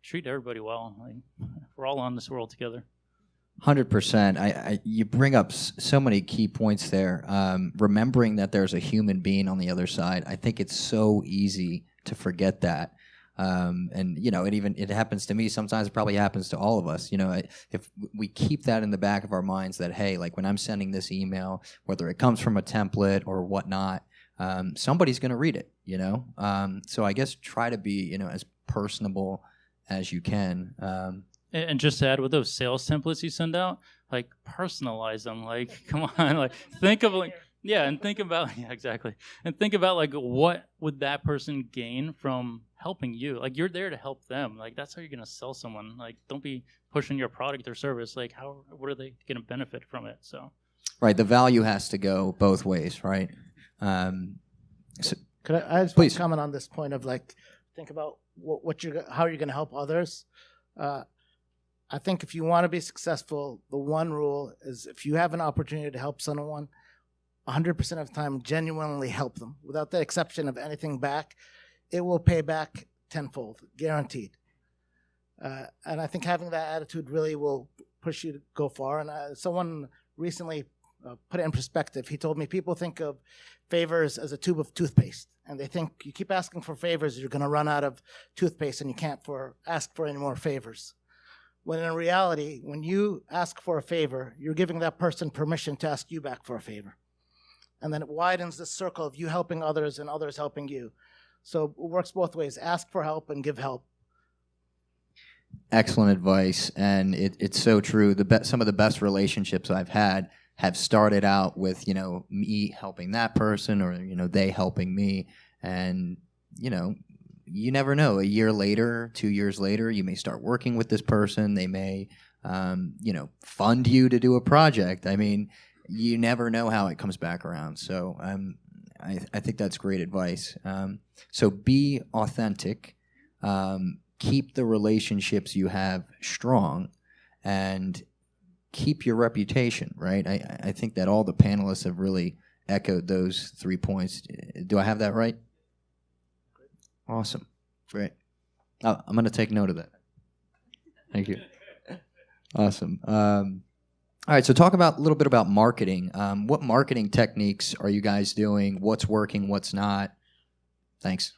treat everybody well. Like, we're all on this world together. 100%. You bring up so many key points there. Remembering that there's a human being on the other side, I think it's so easy to forget that. And it happens to me sometimes. It probably happens to all of us. If we keep that in the back of our minds, that hey, like when I'm sending this email, whether it comes from a template or whatnot, somebody's going to read it. So I guess try to be as personable as you can. And just to add, with those sales templates you send out, like personalize them. Like, come on, like think of like. Yeah, and think about exactly. And think about like what would that person gain from helping you? Like you're there to help them. Like that's how you're gonna sell someone. Like don't be pushing your product or service. Like what are they gonna benefit from it? So right, the value has to go both ways, right? Could I just please comment on this point of like think about how you're gonna help others. I think if you want to be successful, the one rule is if you have an opportunity to help someone, 100% of the time, genuinely help them. Without the exception of anything back, it will pay back tenfold, guaranteed. And I think having that attitude really will push you to go far. And someone recently put it in perspective. He told me people think of favors as a tube of toothpaste. And they think you keep asking for favors, you're going to run out of toothpaste and you can't ask for any more favors. When in reality, when you ask for a favor, you're giving that person permission to ask you back for a favor. And then it widens the circle of you helping others and others helping you. So it works both ways. Ask for help and give help. Excellent advice. And it's so true. Some of the best relationships I've had have started out with, me helping that person or, they helping me. And, you never know. A year later, 2 years later, you may start working with this person. They may, fund you to do a project. I mean, you never know how it comes back around. So I think that's great advice. So be authentic, keep the relationships you have strong, and keep your reputation, right? I think that all the panelists have really echoed those 3 points. Do I have that right? Awesome. Great. I'm going to take note of that. Thank you. Awesome. All right, so talk a little bit about marketing. What marketing techniques are you guys doing? What's working, what's not? Thanks.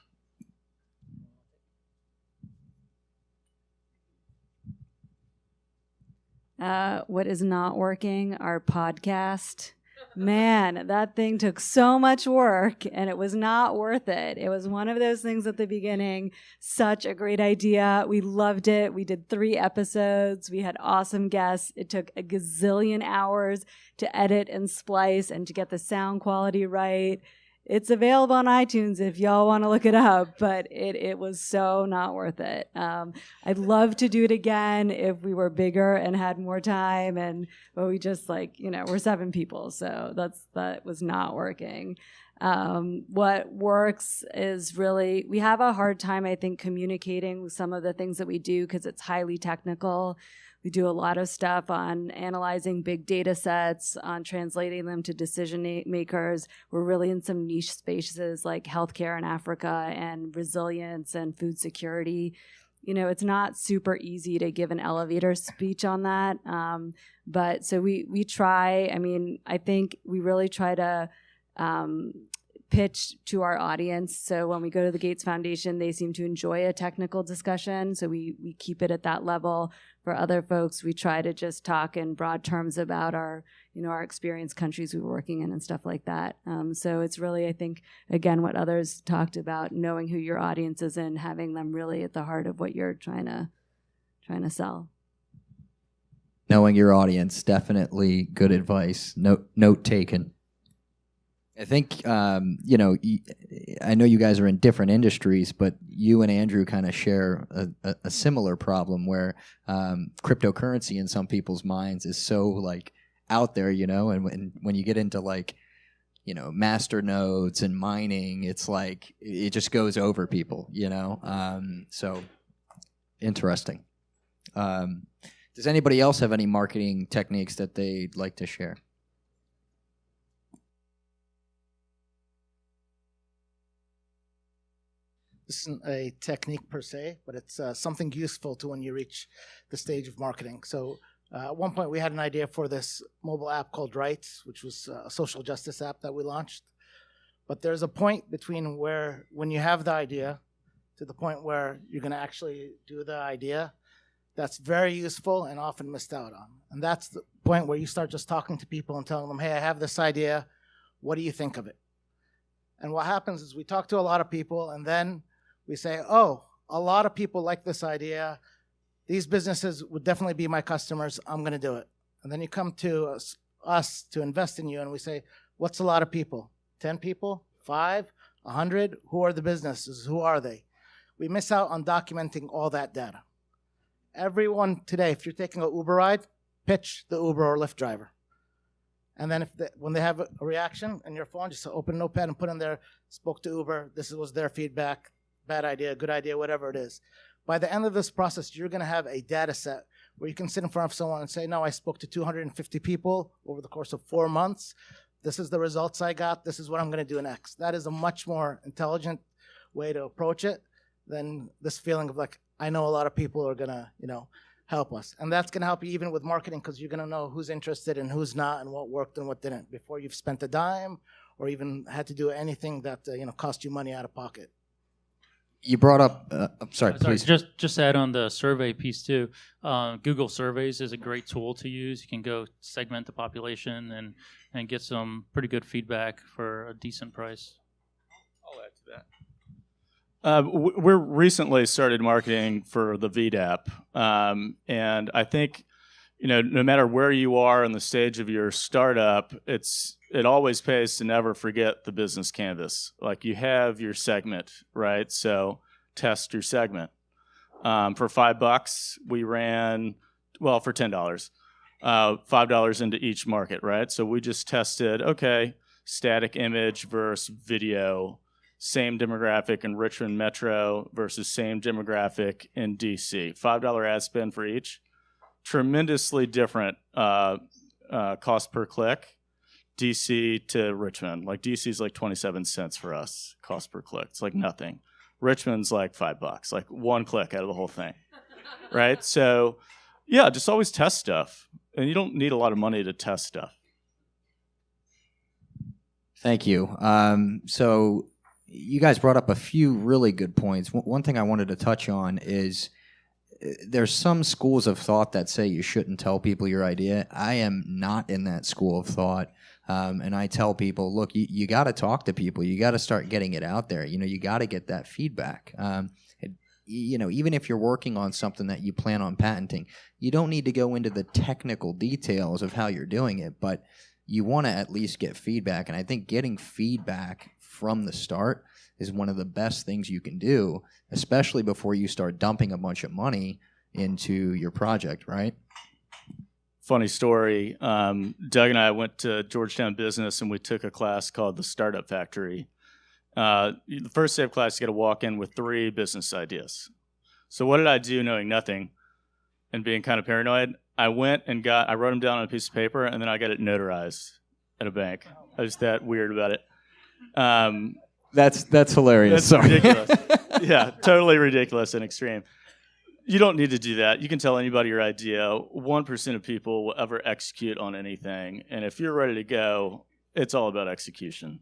What is not working? Our podcast. Man, that thing took so much work and it was not worth it. It was one of those things at the beginning. Such a great idea. We loved it. We did 3 episodes. We had awesome guests. It took a gazillion hours to edit and splice and to get the sound quality right. It's available on iTunes if y'all want to look it up, but it was so not worth it. I'd love to do it again if we were bigger and had more time, but we just we're 7 people, so that was not working. What works is really, we have a hard time, I think, communicating with some of the things that we do because it's highly technical. We do a lot of stuff on analyzing big data sets, on translating them to decision makers. We're really in some niche spaces like healthcare in Africa and resilience and food security. It's not super easy to give an elevator speech on that. But so we try. I mean, I think we really try to pitch to our audience. So when we go to the Gates Foundation, they seem to enjoy a technical discussion. So we keep it at that level. For other folks, we try to just talk in broad terms about our experience, countries we were working in and stuff like that. So it's really, I think, again, what others talked about, knowing who your audience is and having them really at the heart of what you're trying to sell. Knowing your audience, definitely good advice. Note taken. I think, I know you guys are in different industries, but you and Andrew kind of share a similar problem where cryptocurrency in some people's minds is so out there, and when you get into like, master nodes and mining, it's like it just goes over people, so interesting. Does anybody else have any marketing techniques that they'd like to share? This isn't a technique per se, but it's something useful to when you reach the stage of marketing. So at one point we had an idea for this mobile app called Rights, which was a social justice app that we launched. But there's a point between when you have the idea to the point where you're going to actually do the idea that's very useful and often missed out on. And that's the point where you start just talking to people and telling them, hey, I have this idea. What do you think of it? And what happens is we talk to a lot of people, and then we say, oh, a lot of people like this idea. These businesses would definitely be my customers. I'm going to do it. And then you come to us to invest in you, and we say, what's a lot of people? 10 people? 5? 100? Who are the businesses? Who are they? We miss out on documenting all that data. Everyone today, if you're taking an Uber ride, pitch the Uber or Lyft driver. And then when they have a reaction in your phone, just open a notepad and put in there, spoke to Uber, this was their feedback, bad idea, good idea, whatever it is. By the end of this process, you're going to have a data set where you can sit in front of someone and say, no, I spoke to 250 people over the course of 4 months. This is the results I got. This is what I'm going to do next. That is a much more intelligent way to approach it than this feeling of like, I know a lot of people are going to, help us. And that's going to help you even with marketing, because you're going to know who's interested and who's not and what worked and what didn't before you've spent a dime or even had to do anything that, cost you money out of pocket. You brought up, I'm sorry, please. Just add on the survey piece too. Google Surveys is a great tool to use. You can go segment the population and get some pretty good feedback for a decent price. I'll add to that. We're recently started marketing for the VDAP, and I think, no matter where you are in the stage of your startup, it always pays to never forget the business canvas. Like, you have your segment, right? So test your segment. For $5, we ran, for $10, $5 into each market, right? So we just tested, okay, static image versus video. Same demographic in Richmond Metro versus same demographic in DC. $5 ad spend for each. Tremendously different cost per click, DC to Richmond. Like, DC is like 27 cents for us, cost per click. It's like nothing. Richmond's like $5, like one click out of the whole thing, right? So, yeah, just always test stuff. And you don't need a lot of money to test stuff. Thank you. So you guys brought up a few really good points. One thing I wanted to touch on is there's some schools of thought that say you shouldn't tell people your idea. I am not in that school of thought. And I tell people, look, you got to talk to people. You got to start getting it out there. You got to get that feedback. Even if you're working on something that you plan on patenting, you don't need to go into the technical details of how you're doing it, but you want to at least get feedback. And I think getting feedback from the start is one of the best things you can do, especially before you start dumping a bunch of money into your project, right? Funny story. Doug and I went to Georgetown Business, and we took a class called the Startup Factory. The first day of class, you got to walk in with 3 business ideas. So what did I do knowing nothing and being kind of paranoid? I went and I wrote them down on a piece of paper, and then I got it notarized at a bank. I was that weird about it. That's hilarious. That's ridiculous. Yeah, totally ridiculous and extreme. You don't need to do that. You can tell anybody your idea. 1% of people will ever execute on anything. And if you're ready to go, it's all about execution.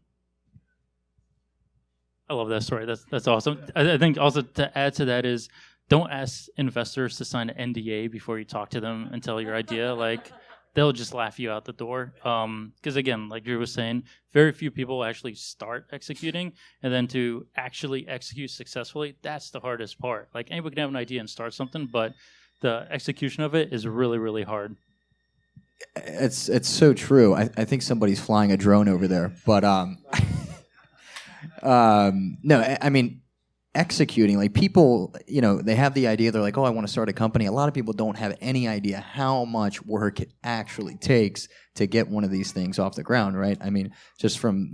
I love that story. That's awesome. I think also to add to that is, don't ask investors to sign an NDA before you talk to them and tell your idea. Like, they'll just laugh you out the door. Because again, like Drew was saying, very few people actually start executing, and then to actually execute successfully, that's the hardest part. Like, anybody can have an idea and start something, but the execution of it is really, really hard. It's so true. I think somebody's flying a drone over there, but no, I mean, executing, like people, they have the idea, they're like, oh, I want to start a company. A lot of people don't have any idea how much work it actually takes to get one of these things off the ground, right? I mean, just from,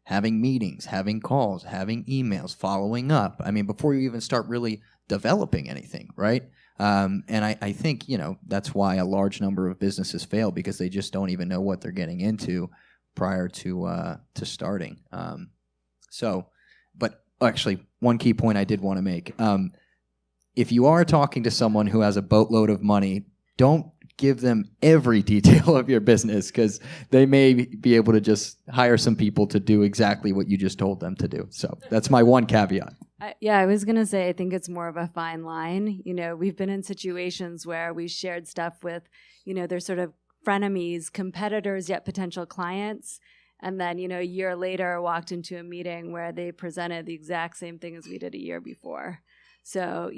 having meetings, having calls, having emails, following up. I mean, before you even start really developing anything, right? And I think, that's why a large number of businesses fail, because they just don't even know what they're getting into prior to starting. But actually, one key point I did want to make. If you are talking to someone who has a boatload of money, don't give them every detail of your business, because they may be able to just hire some people to do exactly what you just told them to do. So that's my one caveat. I was going to say, I think it's more of a fine line. We've been in situations where we shared stuff with, they're sort of frenemies, competitors, yet potential clients. And then, a year later, walked into a meeting where they presented the exact same thing as we did a year before. So,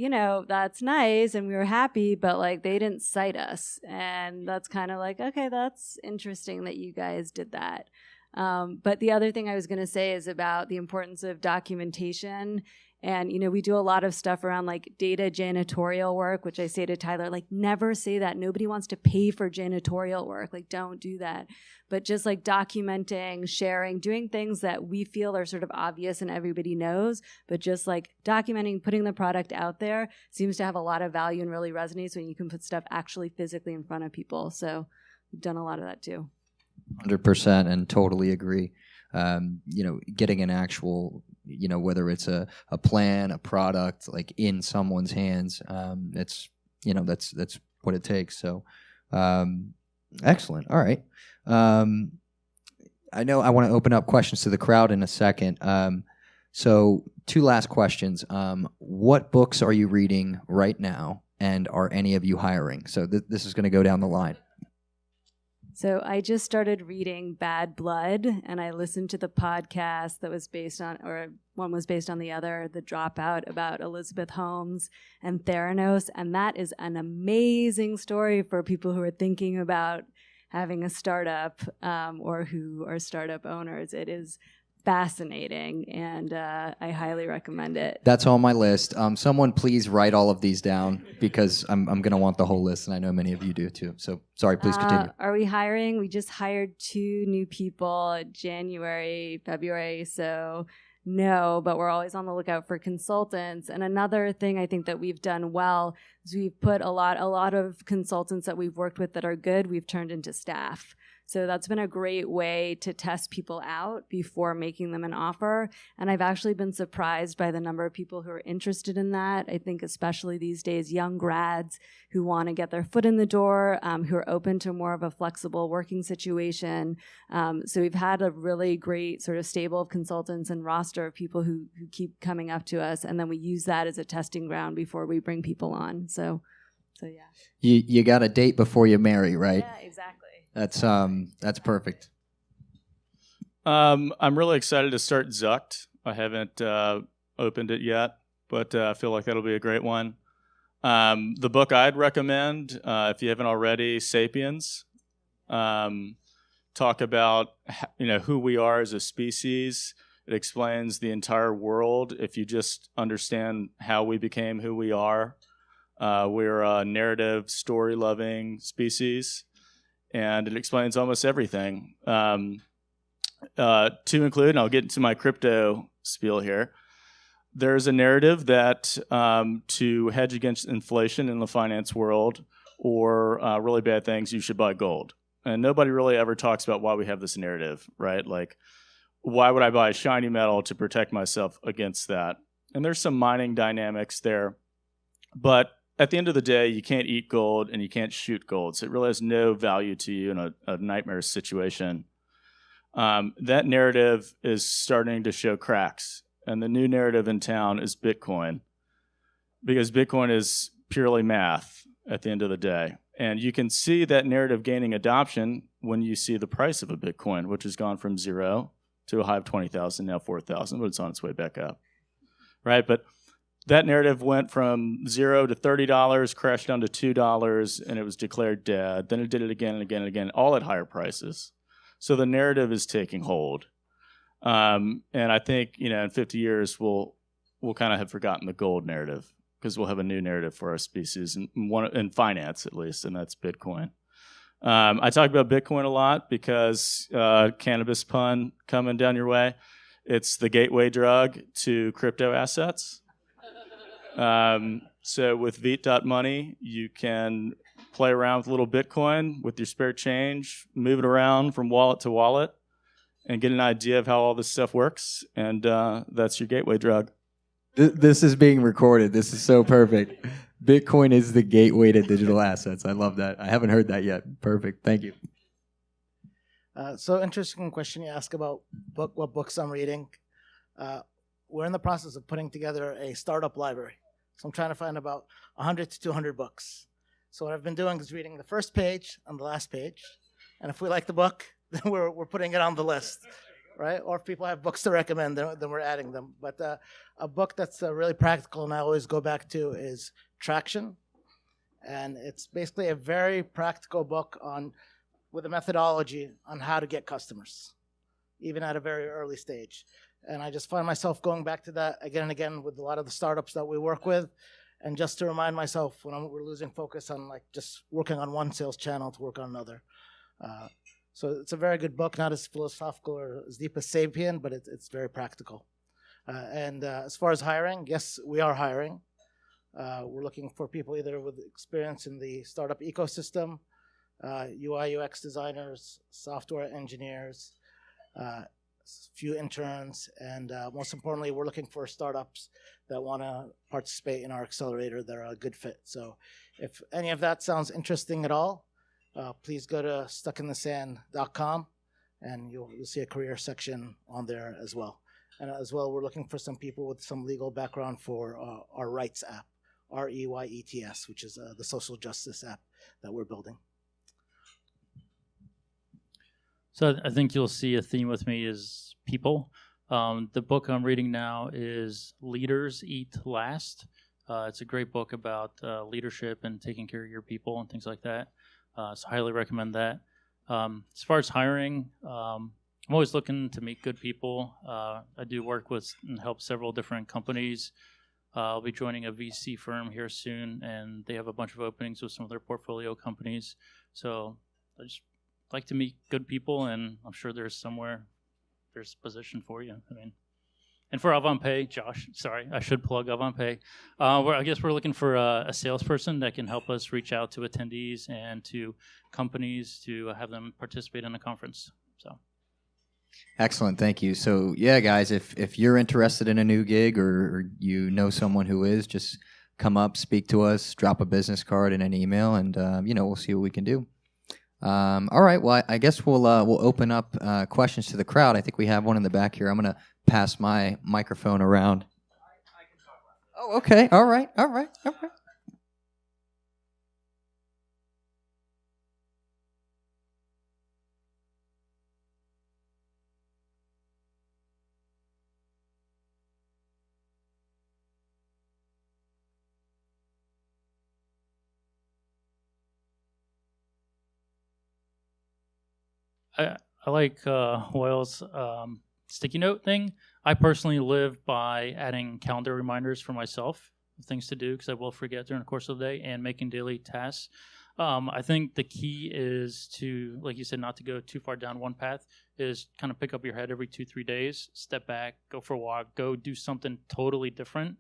that's nice and we were happy, but like they didn't cite us. And that's kind of like, okay, that's interesting that you guys did that. But the other thing I was going to say is about the importance of documentation. And, we do a lot of stuff around like data janitorial work, which I say to Tyler, like, never say that. Nobody wants to pay for janitorial work. Like, don't do that. But just like documenting, sharing, doing things that we feel are sort of obvious and everybody knows, but just like documenting, putting the product out there seems to have a lot of value and really resonates when you can put stuff actually physically in front of people. So we've done a lot of that too. 100% and totally agree. Getting an actual, whether it's a plan, a product, like in someone's hands, that's what it takes. So, excellent. All right. I know I want to open up questions to the crowd in a second. So 2 last questions. What books are you reading right now, and are any of you hiring? So this is going to go down the line. So I just started reading Bad Blood, and I listened to the podcast that was based on, or one was based on the other, The Dropout, about Elizabeth Holmes and Theranos. And that is an amazing story for people who are thinking about having a startup or who are startup owners. It is fascinating, and I highly recommend it. That's on my list. Someone please write all of these down, because I'm going to want the whole list, and I know many of you do too. So sorry, please continue. Are we hiring? We just hired 2 new people January, February, so no, but we're always on the lookout for consultants. And another thing I think that we've done well is we've put a lot of consultants that we've worked with that are good, we've turned into staff. So that's been a great way to test people out before making them an offer. And I've actually been surprised by the number of people who are interested in that. I think especially these days, young grads who want to get their foot in the door, who are open to more of a flexible working situation. So we've had a really great sort of stable of consultants and roster of people who keep coming up to us. And then we use that as a testing ground before we bring people on. So yeah. You got a date before you marry, right? Yeah, exactly. That's perfect. I'm really excited to start Zucked. I haven't opened it yet, but I feel like that'll be a great one. The book I'd recommend, if you haven't already, Sapiens. Talk about who we are as a species. It explains the entire world. If you just understand how we became who we are, we're a narrative, story-loving species. And it explains almost everything. To include, and I'll get into my crypto spiel here, there's a narrative that to hedge against inflation in the finance world or really bad things, you should buy gold. And nobody really ever talks about why we have this narrative, right? Like, why would I buy a shiny metal to protect myself against that? And there's some mining dynamics there. But at the end of the day, you can't eat gold and you can't shoot gold. So it really has no value to you in a nightmare situation. That narrative is starting to show cracks. And the new narrative in town is Bitcoin. Because Bitcoin is purely math at the end of the day. And you can see that narrative gaining adoption when you see the price of a Bitcoin, which has gone from 0 to a high of 20,000, now 4,000, but it's on its way back up. Right? But that narrative went from 0 to $30, crashed down to $2, and it was declared dead. Then it did it again and again and again, all at higher prices. So the narrative is taking hold. And I think, in 50 years, we'll we'll kind of have forgotten the gold narrative, because we'll have a new narrative for our species, in finance at least, and that's Bitcoin. I talk about Bitcoin a lot because cannabis pun coming down your way. It's the gateway drug to crypto assets. So with Veet.money, you can play around with a little Bitcoin with your spare change, move it around from wallet to wallet, and get an idea of how all this stuff works. And that's your gateway drug. This is being recorded. This is so perfect. Bitcoin is the gateway to digital assets. I love that. I haven't heard that yet. Perfect. Thank you. So interesting question you ask about what books I'm reading. We're in the process of putting together a startup library. So I'm trying to find about 100 to 200 books. So what I've been doing is reading the first page and the last page. And if we like the book, then we're putting it on the list, right? Or if people have books to recommend, then we're adding them. But a book that's really practical and I always go back to is Traction. And it's basically a very practical book with a methodology on how to get customers, even at a very early stage. And I just find myself going back to that again and again with a lot of the startups that we work with. And just to remind myself when we're losing focus on like just working on one sales channel to work on another. So it's a very good book, not as philosophical or as deep as Sapien, but it's very practical. And as far as hiring, yes, we are hiring. We're looking for people either with experience in the startup ecosystem, UI, UX designers, software engineers, few interns, and most importantly, we're looking for startups that want to participate in our accelerator that are a good fit. So if any of that sounds interesting at all, please go to stuckinthesand.com and you'll see a career section on there as well. And as well, we're looking for some people with some legal background for our Rights app, REYETS, which is the social justice app that we're building. So I think you'll see a theme with me is people. The book I'm reading now is Leaders Eat Last. It's a great book about leadership and taking care of your people and things like that. So I highly recommend that. As far as hiring, I'm always looking to meet good people. I do work with and help several different companies. I'll be joining a VC firm here soon, and they have a bunch of openings with some of their portfolio companies. So I just like to meet good people, and I'm sure there's a position for you. I mean, and for AvantPay, Josh, sorry, I should plug AvantPay. I guess we're looking for a salesperson that can help us reach out to attendees and to companies to have them participate in a conference. So. Excellent, thank you. So yeah, guys, if you're interested in a new gig or you know someone who is, just come up, speak to us, drop a business card in an email, and we'll see what we can do. All right, well, I guess we'll open up questions to the crowd. I think we have one in the back here. I'm going to pass my microphone around. I can talk about it. Oh, okay. All right. I like Hoyle's sticky note thing. I personally live by adding calendar reminders for myself of things to do because I will forget during the course of the day, and making daily tasks. I think the key is to, like you said, not to go too far down one path, is kind of pick up your head every 2-3 days, step back, go for a walk, go do something totally different,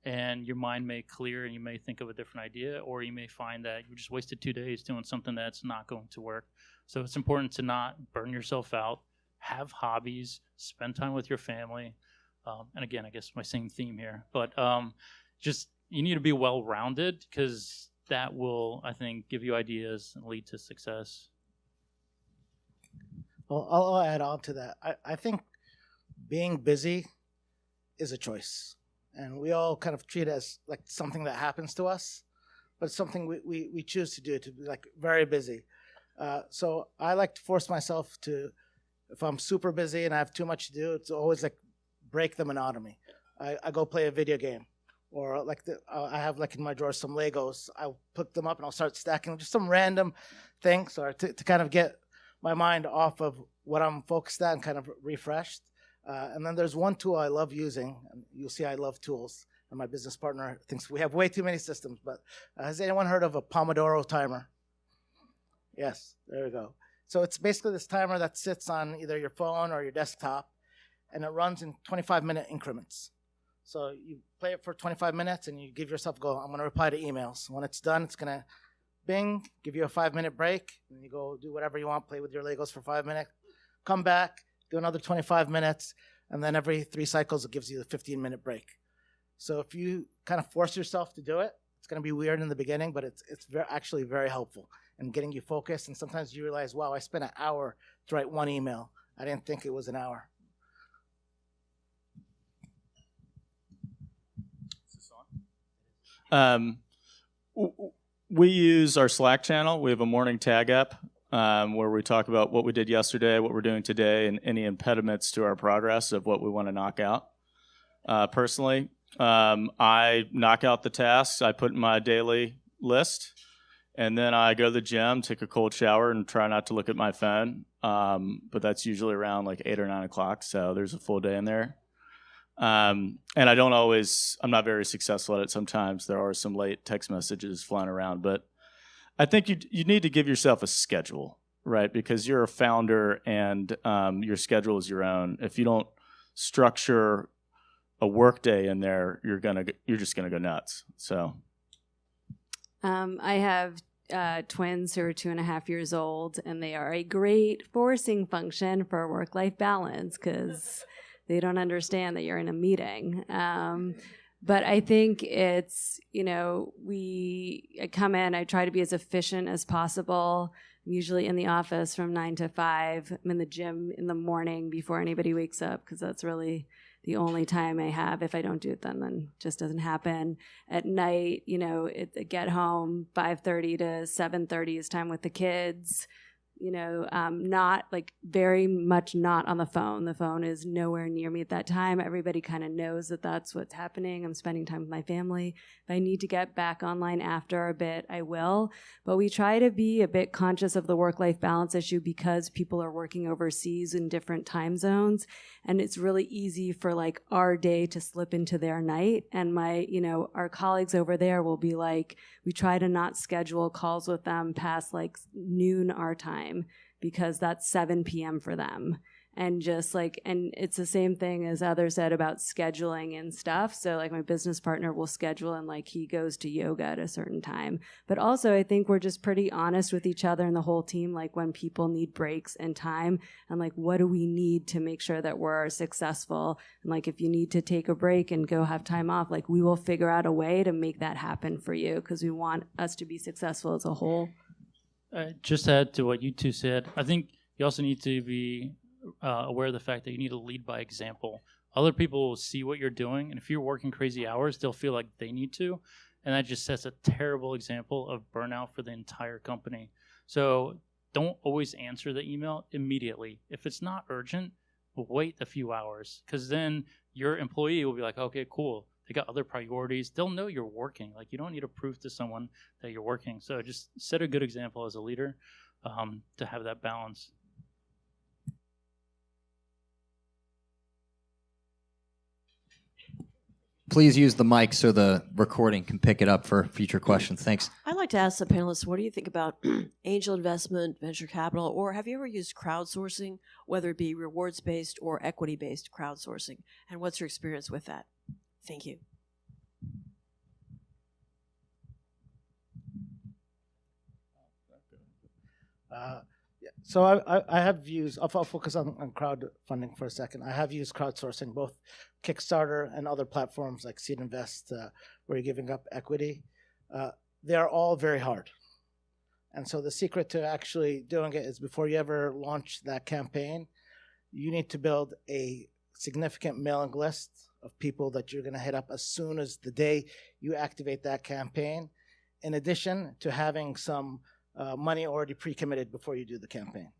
and your mind may clear and you may think of a different idea, or you may find that you just wasted 2 days doing something that's not going to work. So it's important to not burn yourself out, have hobbies, spend time with your family. And again, I guess my same theme here, but just you need to be well-rounded because that will, I think, give you ideas and lead to success. Well, I'll add on to that. I think being busy is a choice. And we all kind of treat it as like something that happens to us, but it's something we choose to do, to be like very busy. So I like to force myself to, if I'm super busy and I have too much to do, it's always like break the monotony. I go play a video game, or like I have like in my drawer some Legos. I'll pick them up and I'll start stacking just some random things, or to kind of get my mind off of what I'm focused on and kind of refreshed. And then there's one tool I love using. And you'll see I love tools. And my business partner thinks we have way too many systems. But has anyone heard of a Pomodoro timer? Yes, there we go. So it's basically this timer that sits on either your phone or your desktop, and it runs in 25-minute increments. So you play it for 25 minutes, and you give yourself a goal. I'm going to reply to emails. When it's done, it's going to bing, give you a 5-minute break, and you go do whatever you want, play with your Legos for 5 minutes, come back, do another 25 minutes, and then every 3 cycles, it gives you a 15-minute break. So if you kind of force yourself to do it, it's going to be weird in the beginning, but it's actually very helpful in getting you focused. And sometimes you realize, wow, I spent an hour to write one email. I didn't think it was an hour. We use our Slack channel. We have a morning tag app where we talk about what we did yesterday, what we're doing today, and any impediments to our progress of what we want to knock out. Personally, I knock out the tasks I put in my daily list, and then I go to the gym, take a cold shower, and try not to look at my phone. But that's usually around like 8 or 9 o'clock, so there's a full day in there. And I'm not very successful at it sometimes. There are some late text messages flying around, but I think you need to give yourself a schedule, right? Because you're a founder and your schedule is your own. If you don't structure a work day in there, you're just gonna go nuts. So I have twins who are 2.5 years old, and they are a great forcing function for work-life balance because they don't understand that you're in a meeting. But I think it's, I come in, I try to be as efficient as possible. I'm usually in the office from 9 to 5. I'm in the gym in the morning before anybody wakes up because that's really the only time I have. If I don't do it then it just doesn't happen. At night, get home, 5:30 to 7:30 is time with the kids. Not like very much not on the phone. The phone is nowhere near me at that time. Everybody kind of knows that that's what's happening. I'm spending time with my family. If I need to get back online after a bit, I will. But we try to be a bit conscious of the work-life balance issue because people are working overseas in different time zones. And it's really easy for like our day to slip into their night. And our colleagues over there will be like, we try to not schedule calls with them past like noon our time because that's 7 p.m. for them. And and it's the same thing as others said about scheduling and stuff. So like my business partner will schedule and like he goes to yoga at a certain time. But also I think we're just pretty honest with each other and the whole team, like when people need breaks and time and like what do we need to make sure that we're successful. And like if you need to take a break and go have time off, like we will figure out a way to make that happen for you because we want us to be successful as a whole. Just to add to what you two said, I think you also need to be aware of the fact that you need to lead by example. Other people will see what you're doing, and if you're working crazy hours, they'll feel like they need to, and that just sets a terrible example of burnout for the entire company. So don't always answer the email immediately. If it's not urgent, wait a few hours, because then your employee will be like, okay, cool. They got other priorities. They'll know you're working. Like you don't need to prove to someone that you're working. So just set a good example as a leader to have that balance. Please use the mic so the recording can pick it up for future questions. Thanks. I'd like to ask the panelists, what do you think about angel investment, venture capital, or have you ever used crowdsourcing, whether it be rewards-based or equity-based crowdsourcing? And what's your experience with that? Thank you. So I have used, I'll focus on crowdfunding for a second. I have used crowdsourcing, both Kickstarter and other platforms like Seed Invest, where you're giving up equity. They are all very hard. And so the secret to actually doing it is before you ever launch that campaign, you need to build a significant mailing list of people that you're going to hit up as soon as the day you activate that campaign, in addition to having some money already pre-committed before you do the campaign.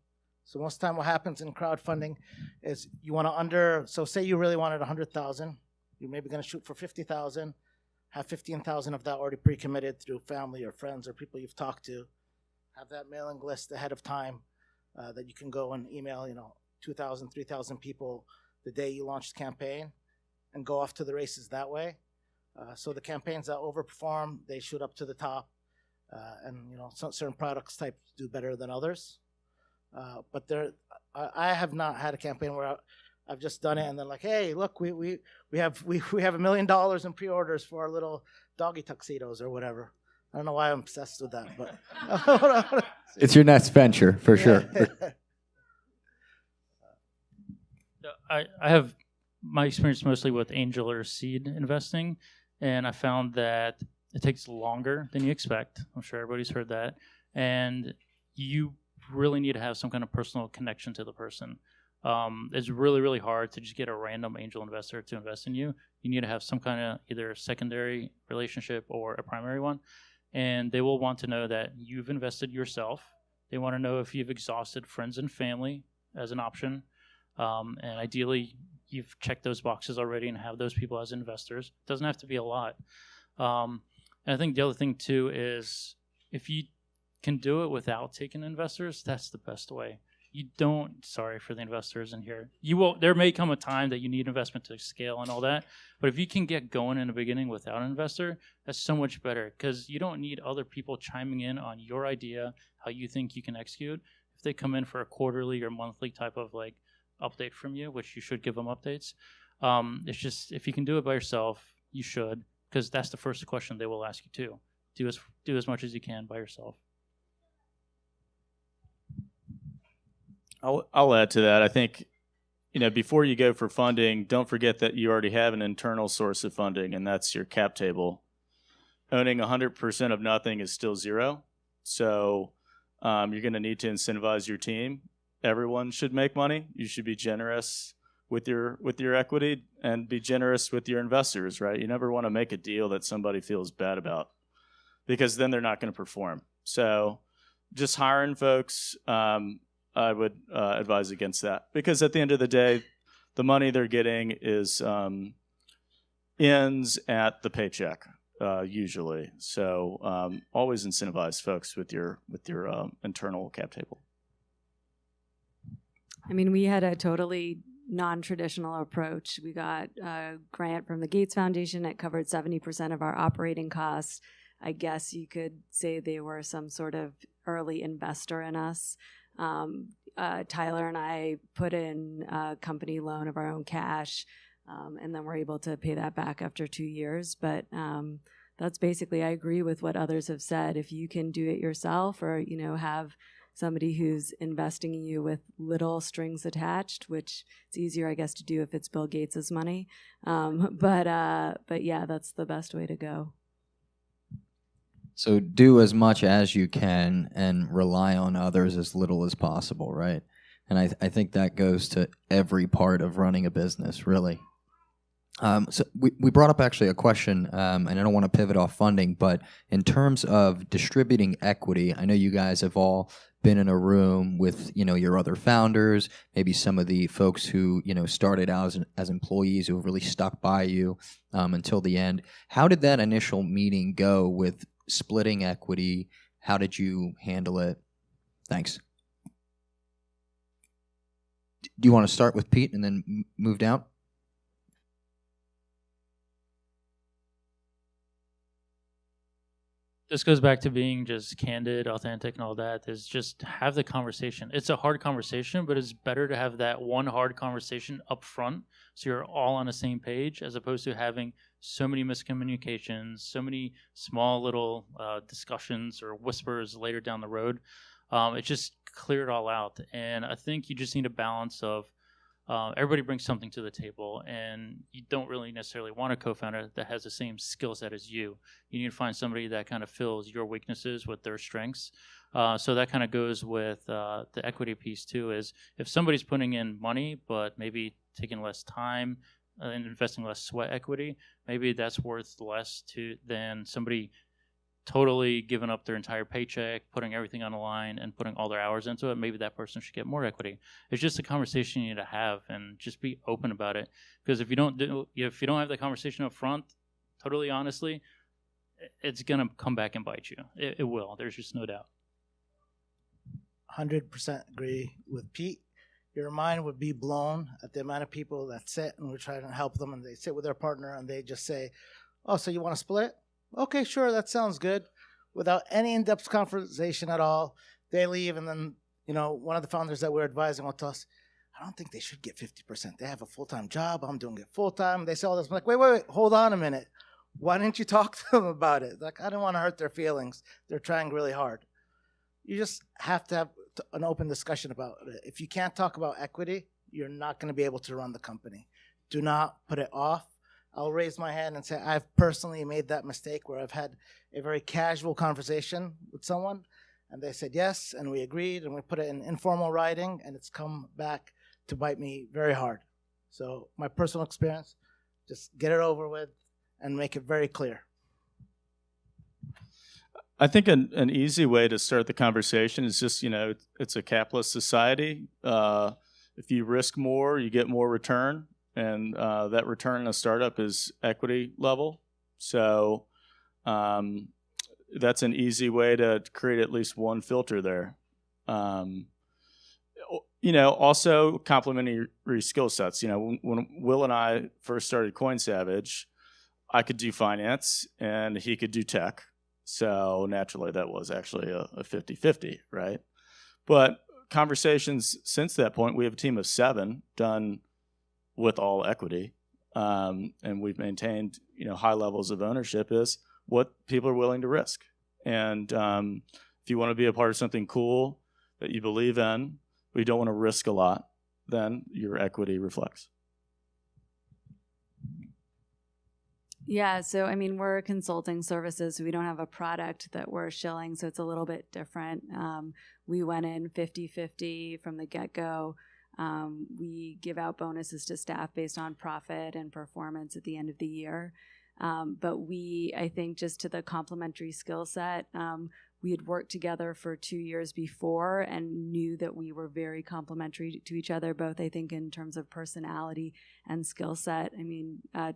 So most of the time what happens in crowdfunding is you want to so say you really wanted 100,000, you're maybe going to shoot for 50,000, have 15,000 of that already pre-committed through family or friends or people you've talked to, have that mailing list ahead of time that you can go and email, 2,000, 3,000 people the day you launch the campaign and go off to the races that way. So the campaigns that overperform, they shoot up to the top, and some certain products types do better than others. But I have not had a campaign where I've just done it and then like, hey, look, we have $1 million in pre-orders for our little doggy tuxedos or whatever. I don't know why I'm obsessed with that, but It's your next venture for sure. I have my experience mostly with angel or seed investing, and I found that it takes longer than you expect. I'm sure everybody's heard that. And you really need to have some kind of personal connection to the person. It's really, really hard to just get a random angel investor to invest in you. You need to have some kind of either secondary relationship or a primary one. And they will want to know that you've invested yourself. They want to know if you've exhausted friends and family as an option. And ideally, you've checked those boxes already and have those people as investors. It doesn't have to be a lot. And I think the other thing, too, is if you can do it without taking investors, that's the best way. You don't, sorry for the investors in here, there may come a time that you need investment to scale and all that, but if you can get going in the beginning without an investor, that's so much better because you don't need other people chiming in on your idea, how you think you can execute. If they come in for a quarterly or monthly type of like update from you, which you should give them updates, it's just, if you can do it by yourself, you should, because that's the first question they will ask you too. Do as much as you can by yourself. I'll add to that. I think, before you go for funding, don't forget that you already have an internal source of funding, and that's your cap table. Owning 100% of nothing is still zero. So you're going to need to incentivize your team. Everyone should make money. You should be generous with your equity and be generous with your investors, right? You never want to make a deal that somebody feels bad about because then they're not going to perform. So just hiring folks, I would advise against that because at the end of the day, the money they're getting is ends at the paycheck usually. So always incentivize folks with your internal cap table. I mean, we had a totally non-traditional approach. We got a grant from the Gates Foundation. It covered 70% of our operating costs. I guess you could say they were some sort of early investor in us. Tyler and I put in a company loan of our own cash, and then we're able to pay that back after 2 years. But that's basically, I agree with what others have said. If you can do it yourself or, have somebody who's investing in you with little strings attached, which it's easier, I guess, to do if it's Bill Gates's money. But yeah, that's the best way to go. So do as much as you can and rely on others as little as possible, right? And I think that goes to every part of running a business, really. So we brought up actually a question, and I don't want to pivot off funding, but in terms of distributing equity, I know you guys have all been in a room with, your other founders, maybe some of the folks who, started out as employees who have really stuck by you until the end. How did that initial meeting go with splitting equity? How did you handle it? Thanks. Do you want to start with Pete and then move down? This goes back to being just candid, authentic, and all that, is just have the conversation. It's a hard conversation, but it's better to have that one hard conversation up front so you're all on the same page as opposed to having so many miscommunications, so many small little discussions or whispers later down the road. It just cleared it all out. And I think you just need a balance of everybody brings something to the table, and you don't really necessarily want a co-founder that has the same skill set as you. You need to find somebody that kind of fills your weaknesses with their strengths. So that kind of goes with the equity piece too, is if somebody's putting in money but maybe taking less time and investing less sweat equity, maybe that's worth less than somebody totally giving up their entire paycheck, putting everything on the line, and putting all their hours into it. Maybe that person should get more equity. It's just a conversation you need to have, and just be open about it. Because if you don't have that conversation up front, totally honestly, it's gonna come back and bite you. It will. There's just no doubt. 100% agree with Pete. your mind would be blown at the amount of people that sit and we're trying to help them, and they sit with their partner and they just say, oh, so you want to split? Okay, sure, that sounds good. Without any in-depth conversation at all, they leave, and then, one of the founders that we're advising will tell us, I don't think they should get 50%. They have a full-time job. I'm doing it full-time. They say all this. I'm like, wait, hold on a minute. Why didn't you talk to them about it? Like, I don't want to hurt their feelings. They're trying really hard. You just have to have an open discussion about it. If you can't talk about equity, you're not going to be able to run the company. Do not put it off. I'll raise my hand and say I've personally made that mistake where I've had a very casual conversation with someone, and they said yes, and we agreed, and we put it in informal writing, and it's come back to bite me very hard. So my personal experience, just get it over with and make it very clear. I think an easy way to start the conversation is just, it's a capitalist society. If you risk more, you get more return, and that return in a startup is equity level. So that's an easy way to create at least one filter there. Also complementary skill sets. When Will and I first started Coin Savage, I could do finance and he could do tech. So naturally that was actually a 50-50, right? But conversations since that point, we have a team of 7 done with all equity. And we've maintained, high levels of ownership is what people are willing to risk. And if you want to be a part of something cool that you believe in, but you don't want to risk a lot, then your equity reflects. Yeah, so we're consulting services, so we don't have a product that we're shilling, so it's a little bit different. We went in 50-50 from the get-go. We give out bonuses to staff based on profit and performance at the end of the year. But I think just to the complementary skill set, we had worked together for 2 years before and knew that we were very complementary to each other, both I think in terms of personality and skill set.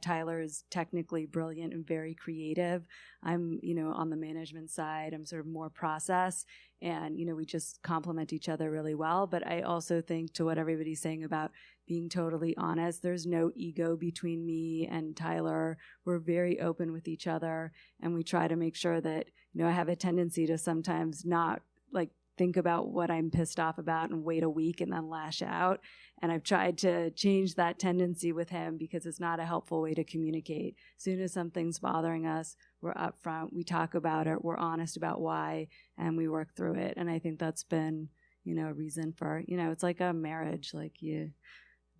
Tyler is technically brilliant and very creative. I'm, on the management side, I'm sort of more process, and, we just complement each other really well. But I also think, to what everybody's saying about being totally honest, there's no ego between me and Tyler. We're very open with each other, and we try to make sure that, I have a tendency to sometimes not think about what I'm pissed off about and wait a week and then lash out. And I've tried to change that tendency with him because it's not a helpful way to communicate. As soon as something's bothering us, we're upfront, we talk about it, we're honest about why, and we work through it. And I think that's been, a reason for, it's like a marriage,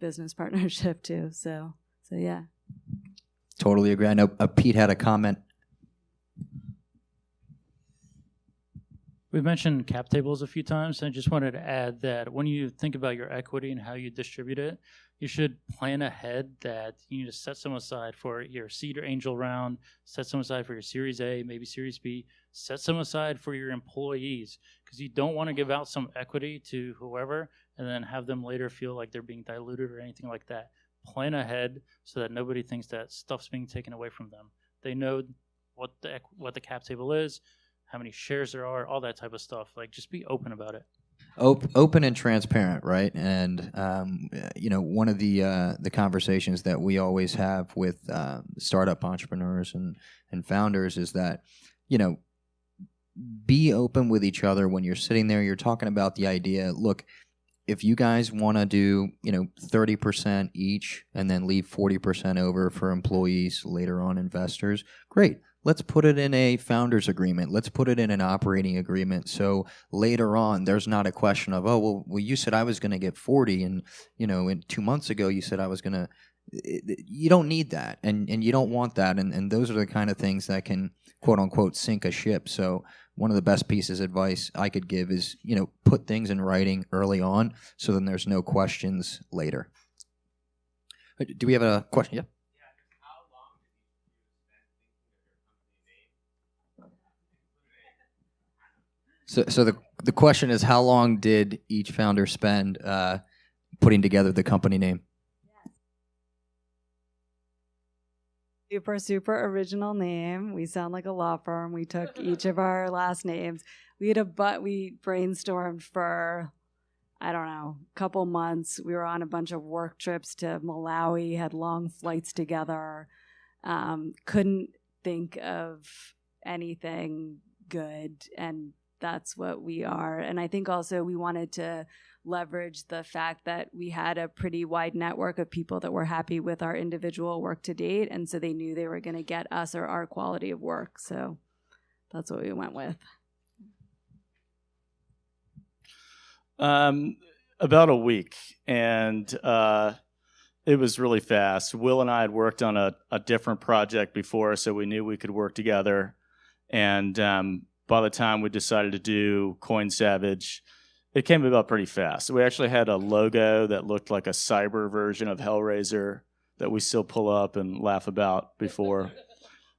business partnership too. So yeah. Totally agree. I know Pete had a comment. We've mentioned cap tables a few times, and I just wanted to add that when you think about your equity and how you distribute it, you should plan ahead that you need to set some aside for your seed or angel round, set some aside for your Series A, maybe Series B, set some aside for your employees, because you don't want to give out some equity to whoever and then have them later feel like they're being diluted or anything like that. Plan ahead so that nobody thinks that stuff's being taken away from them. They know what the cap table is, how many shares there are, all that type of stuff. Just be open about it. Open and transparent, right? And one of the conversations that we always have with startup entrepreneurs and founders is that, be open with each other when you're sitting there. You're talking about the idea. Look, if you guys want to do 30% each and then leave 40% over for employees, later on investors, great. Let's put it in a founder's agreement. Let's put it in an operating agreement. So later on, there's not a question of, well, you said I was going to get 40, and in 2 months ago you said I was going to. You don't need that, and you don't want that, and those are the kind of things that can quote unquote sink a ship. So one of the best pieces of advice I could give is put things in writing early on, so then there's no questions later. Do we have a question? Yeah. So the question is, how long did each founder spend putting together the company name? Super original name. We sound like a law firm. We took each of our last names. We brainstormed for, couple months. We were on a bunch of work trips to Malawi, had long flights together, couldn't think of anything good, and that's what we are. And I think also we wanted to leverage the fact that we had a pretty wide network of people that were happy with our individual work to date, and so they knew they were going to get us or our quality of work. So that's what we went with. About a week, and it was really fast. Will and I had worked on a different project before, so we knew we could work together. And by the time we decided to do Coin Savage, it came about pretty fast. We actually had a logo that looked like a cyber version of Hellraiser that we still pull up and laugh about before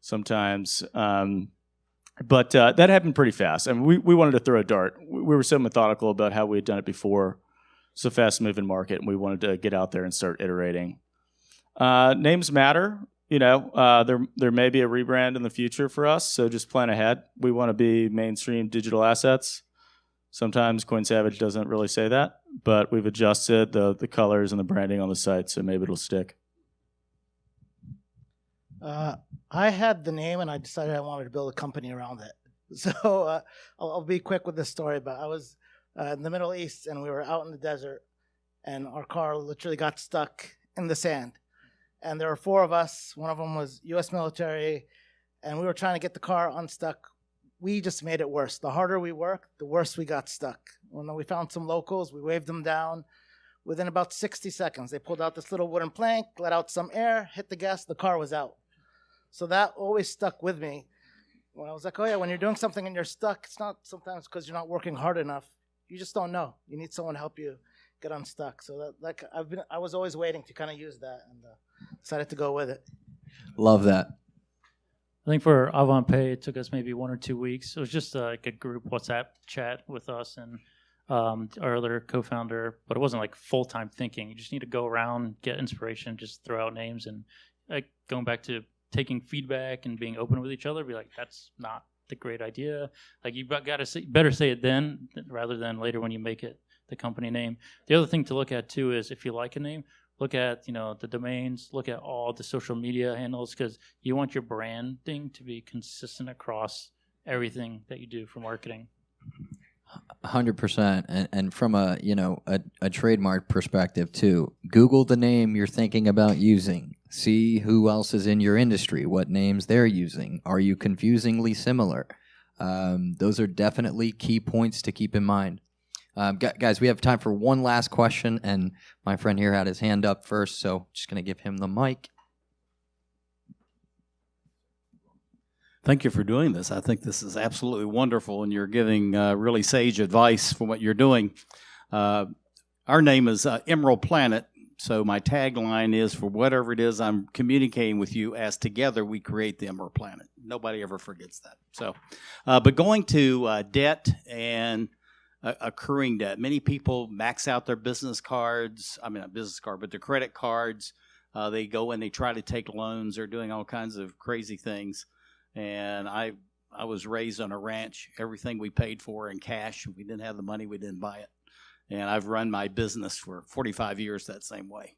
sometimes. But that happened pretty fast. I mean, we wanted to throw a dart. We were so methodical about how we had done it before. It's a fast-moving market, and we wanted to get out there and start iterating. Names matter. You know, there may be a rebrand in the future for us, so just plan ahead. We want to be mainstream digital assets. Sometimes Coin Savage doesn't really say that, but we've adjusted the colors and the branding on the site, so maybe it'll stick. I had the name, and I decided I wanted to build a company around it. So I'll be quick with this story, but I was in the Middle East, and we were out in the desert, and our car literally got stuck in the sand. And there were four of us. One of them was U.S. military, and we were trying to get the car unstuck. We just made it worse. The harder we worked, the worse we got stuck. When we found some locals, we waved them down. Within about 60 seconds, they pulled out this little wooden plank, let out some air, hit the gas, the car was out. So that always stuck with me. When I was like, oh yeah, when you're doing something and you're stuck, it's not sometimes because you're not working hard enough. You just don't know. You need someone to help you get unstuck. So that I was always waiting to kind of use that, and decided to go with it. Love that. I think for AvantPay, it took us maybe 1 or 2 weeks. It was just like a group WhatsApp chat with us and our other co-founder, but it wasn't like full-time thinking. You just need to go around, get inspiration, just throw out names, and like going back to taking feedback and being open with each other, be like, that's not the great idea. Like you got to better say it then rather than later when you make it the company name. The other thing to look at too is if you like a name, look at the domains, look at all the social media handles, because you want your branding to be consistent across everything that you do for marketing. 100%, and from a trademark perspective too. Google the name you're thinking about using. See who else is in your industry, what names they're using. Are you confusingly similar? Those are definitely key points to keep in mind. Guys, we have time for one last question, and my friend here had his hand up first, so just going to give him the mic. Thank you for doing this. I think this is absolutely wonderful, and you're giving really sage advice for what you're doing. Our name is Emerald Planet, so my tagline is, for whatever it is I'm communicating with you, as together we create the Emerald Planet. Nobody ever forgets that. So, but going to debt and accruing debt. Many people max out their business cards. I mean, not business card, but their credit cards. They go and they try to take loans. They're doing all kinds of crazy things. And I was raised on a ranch. Everything we paid for in cash. If we didn't have the money, we didn't buy it. And I've run my business for 45 years that same way.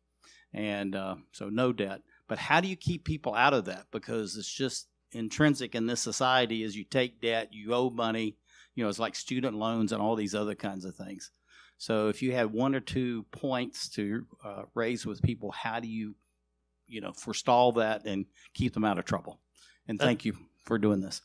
And so no debt. But how do you keep people out of that? Because it's just intrinsic in this society is you take debt, you owe money. It's like student loans and all these other kinds of things. So if you had 1 or 2 points to raise with people, how do you, forestall that and keep them out of trouble? And thank you for doing this.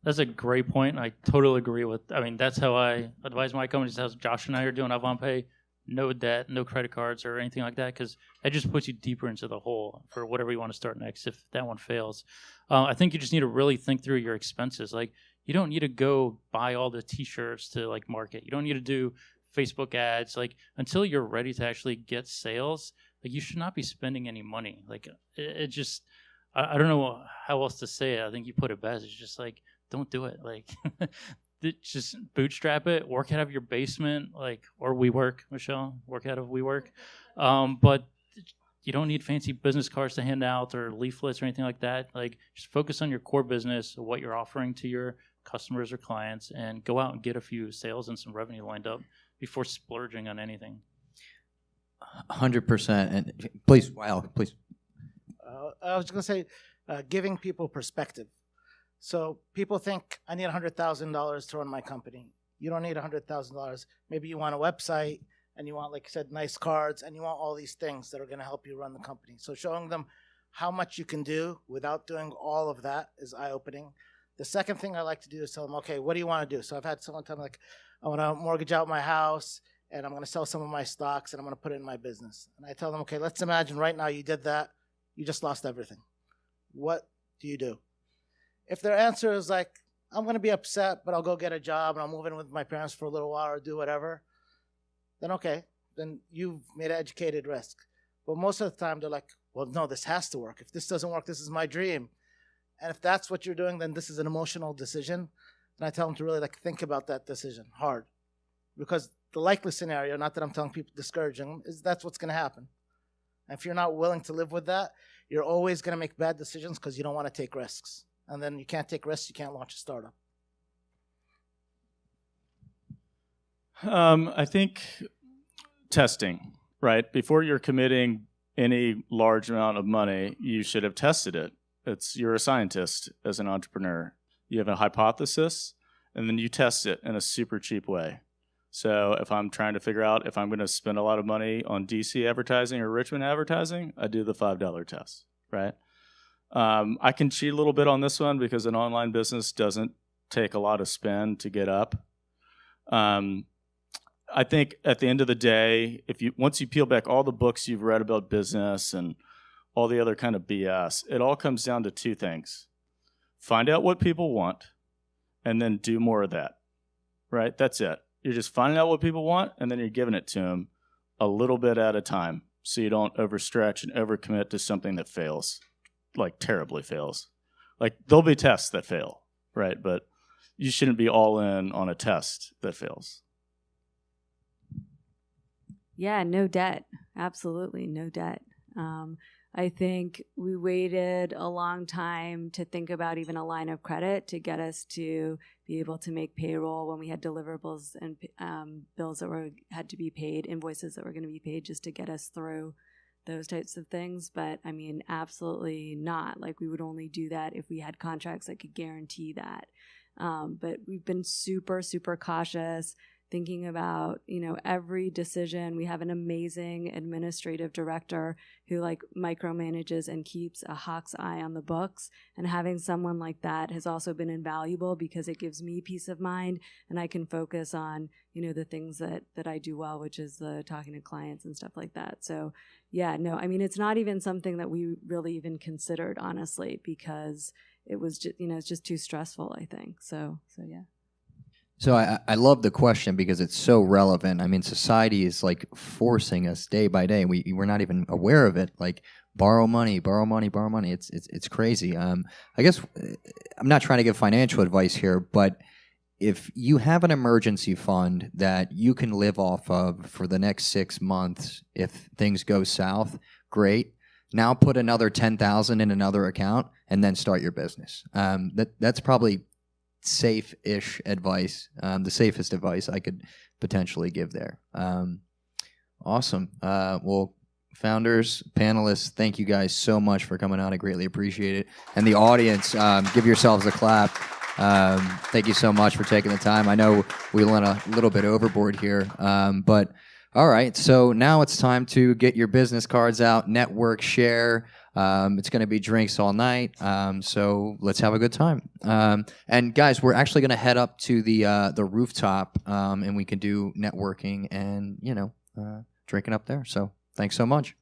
That's a great point. I totally agree with. I mean, that's how I advise my companies. How Josh and I are doing AvantPay. No debt, no credit cards or anything like that, because that just puts you deeper into the hole for whatever you want to start next if that one fails. I think you just need to really think through your expenses. Like, you don't need to go buy all the T-shirts to like market. You don't need to do Facebook ads. Like, until you're ready to actually get sales, like, you should not be spending any money. Like, it just, I don't know how else to say it. I think you put it best. It's just like, don't do it. Like, just bootstrap it, work out of your basement, like, or WeWork, Michelle, work out of WeWork. But you don't need fancy business cards to hand out or leaflets or anything like that. Like, just focus on your core business, what you're offering to your customers or clients, and go out and get a few sales and some revenue lined up before splurging on anything. 100%. And please, wow, please. I was going to say, giving people perspective. So people think, I need $100,000 to run my company. You don't need $100,000. Maybe you want a website, and you want, like I said, nice cards, and you want all these things that are going to help you run the company. So showing them how much you can do without doing all of that is eye-opening. The second thing I like to do is tell them, okay, what do you want to do? So I've had someone tell me, like, I want to mortgage out my house, and I'm going to sell some of my stocks, and I'm going to put it in my business. And I tell them, okay, let's imagine right now you did that. You just lost everything. What do you do? If their answer is like, I'm going to be upset, but I'll go get a job, and I'll move in with my parents for a little while or do whatever, then okay, then you've made an educated risk. But most of the time, they're like, well, no, this has to work. If this doesn't work, this is my dream. And if that's what you're doing, then this is an emotional decision. And I tell them to really think about that decision hard. Because the likely scenario, not that I'm telling people, discouraging them, is that's what's going to happen. And if you're not willing to live with that, you're always going to make bad decisions because you don't want to take risks. And then you can't take risks, you can't launch a startup. I think testing, right? Before you're committing any large amount of money, you should have tested it. You're a scientist as an entrepreneur. You have a hypothesis, and then you test it in a super cheap way. So if I'm trying to figure out if I'm going to spend a lot of money on DC advertising or Richmond advertising, I do the $5 test, right? I can cheat a little bit on this one because an online business doesn't take a lot of spend to get up. I think at the end of the day, once you peel back all the books you've read about business and all the other kind of BS, it all comes down to two things. Find out what people want and then do more of that, right? That's it. You're just finding out what people want and then you're giving it to them a little bit at a time so you don't overstretch and overcommit to something that fails, like terribly fails. Like there'll be tests that fail, right? But you shouldn't be all in on a test that fails. Yeah, no debt. Absolutely, no debt. I think we waited a long time to think about even a line of credit to get us to be able to make payroll when we had deliverables and bills that had to be paid, invoices that were going to be paid just to get us through those types of things. But I mean, absolutely not. Like we would only do that if we had contracts that could guarantee that. But we've been super, super cautious, thinking about, every decision. We have an amazing administrative director who micromanages and keeps a hawk's eye on the books. And having someone like that has also been invaluable because it gives me peace of mind and I can focus on, the things that I do well, which is talking to clients and stuff like that. So yeah, no, I mean, it's not even something that we really even considered, honestly, because it was just, it's just too stressful, I think. So yeah. So I love the question because it's so relevant. I mean, society is forcing us day by day. We're not even aware of it. Borrow money, borrow money, borrow money. It's crazy. I guess I'm not trying to give financial advice here, but if you have an emergency fund that you can live off of for the next 6 months, if things go south, great. Now put another $10,000 in another account and then start your business. That's probably safe-ish advice, the safest advice I could potentially give there. Awesome. Well, founders, panelists, thank you guys so much for coming out. I greatly appreciate it. And the audience, give yourselves a clap. Thank you so much for taking the time. I know we went a little bit overboard here, but all right. So now it's time to get your business cards out, network, share. It's going to be drinks all night, so let's have a good time. And guys, we're actually going to head up to the rooftop, and we can do networking and drinking up there. So thanks so much.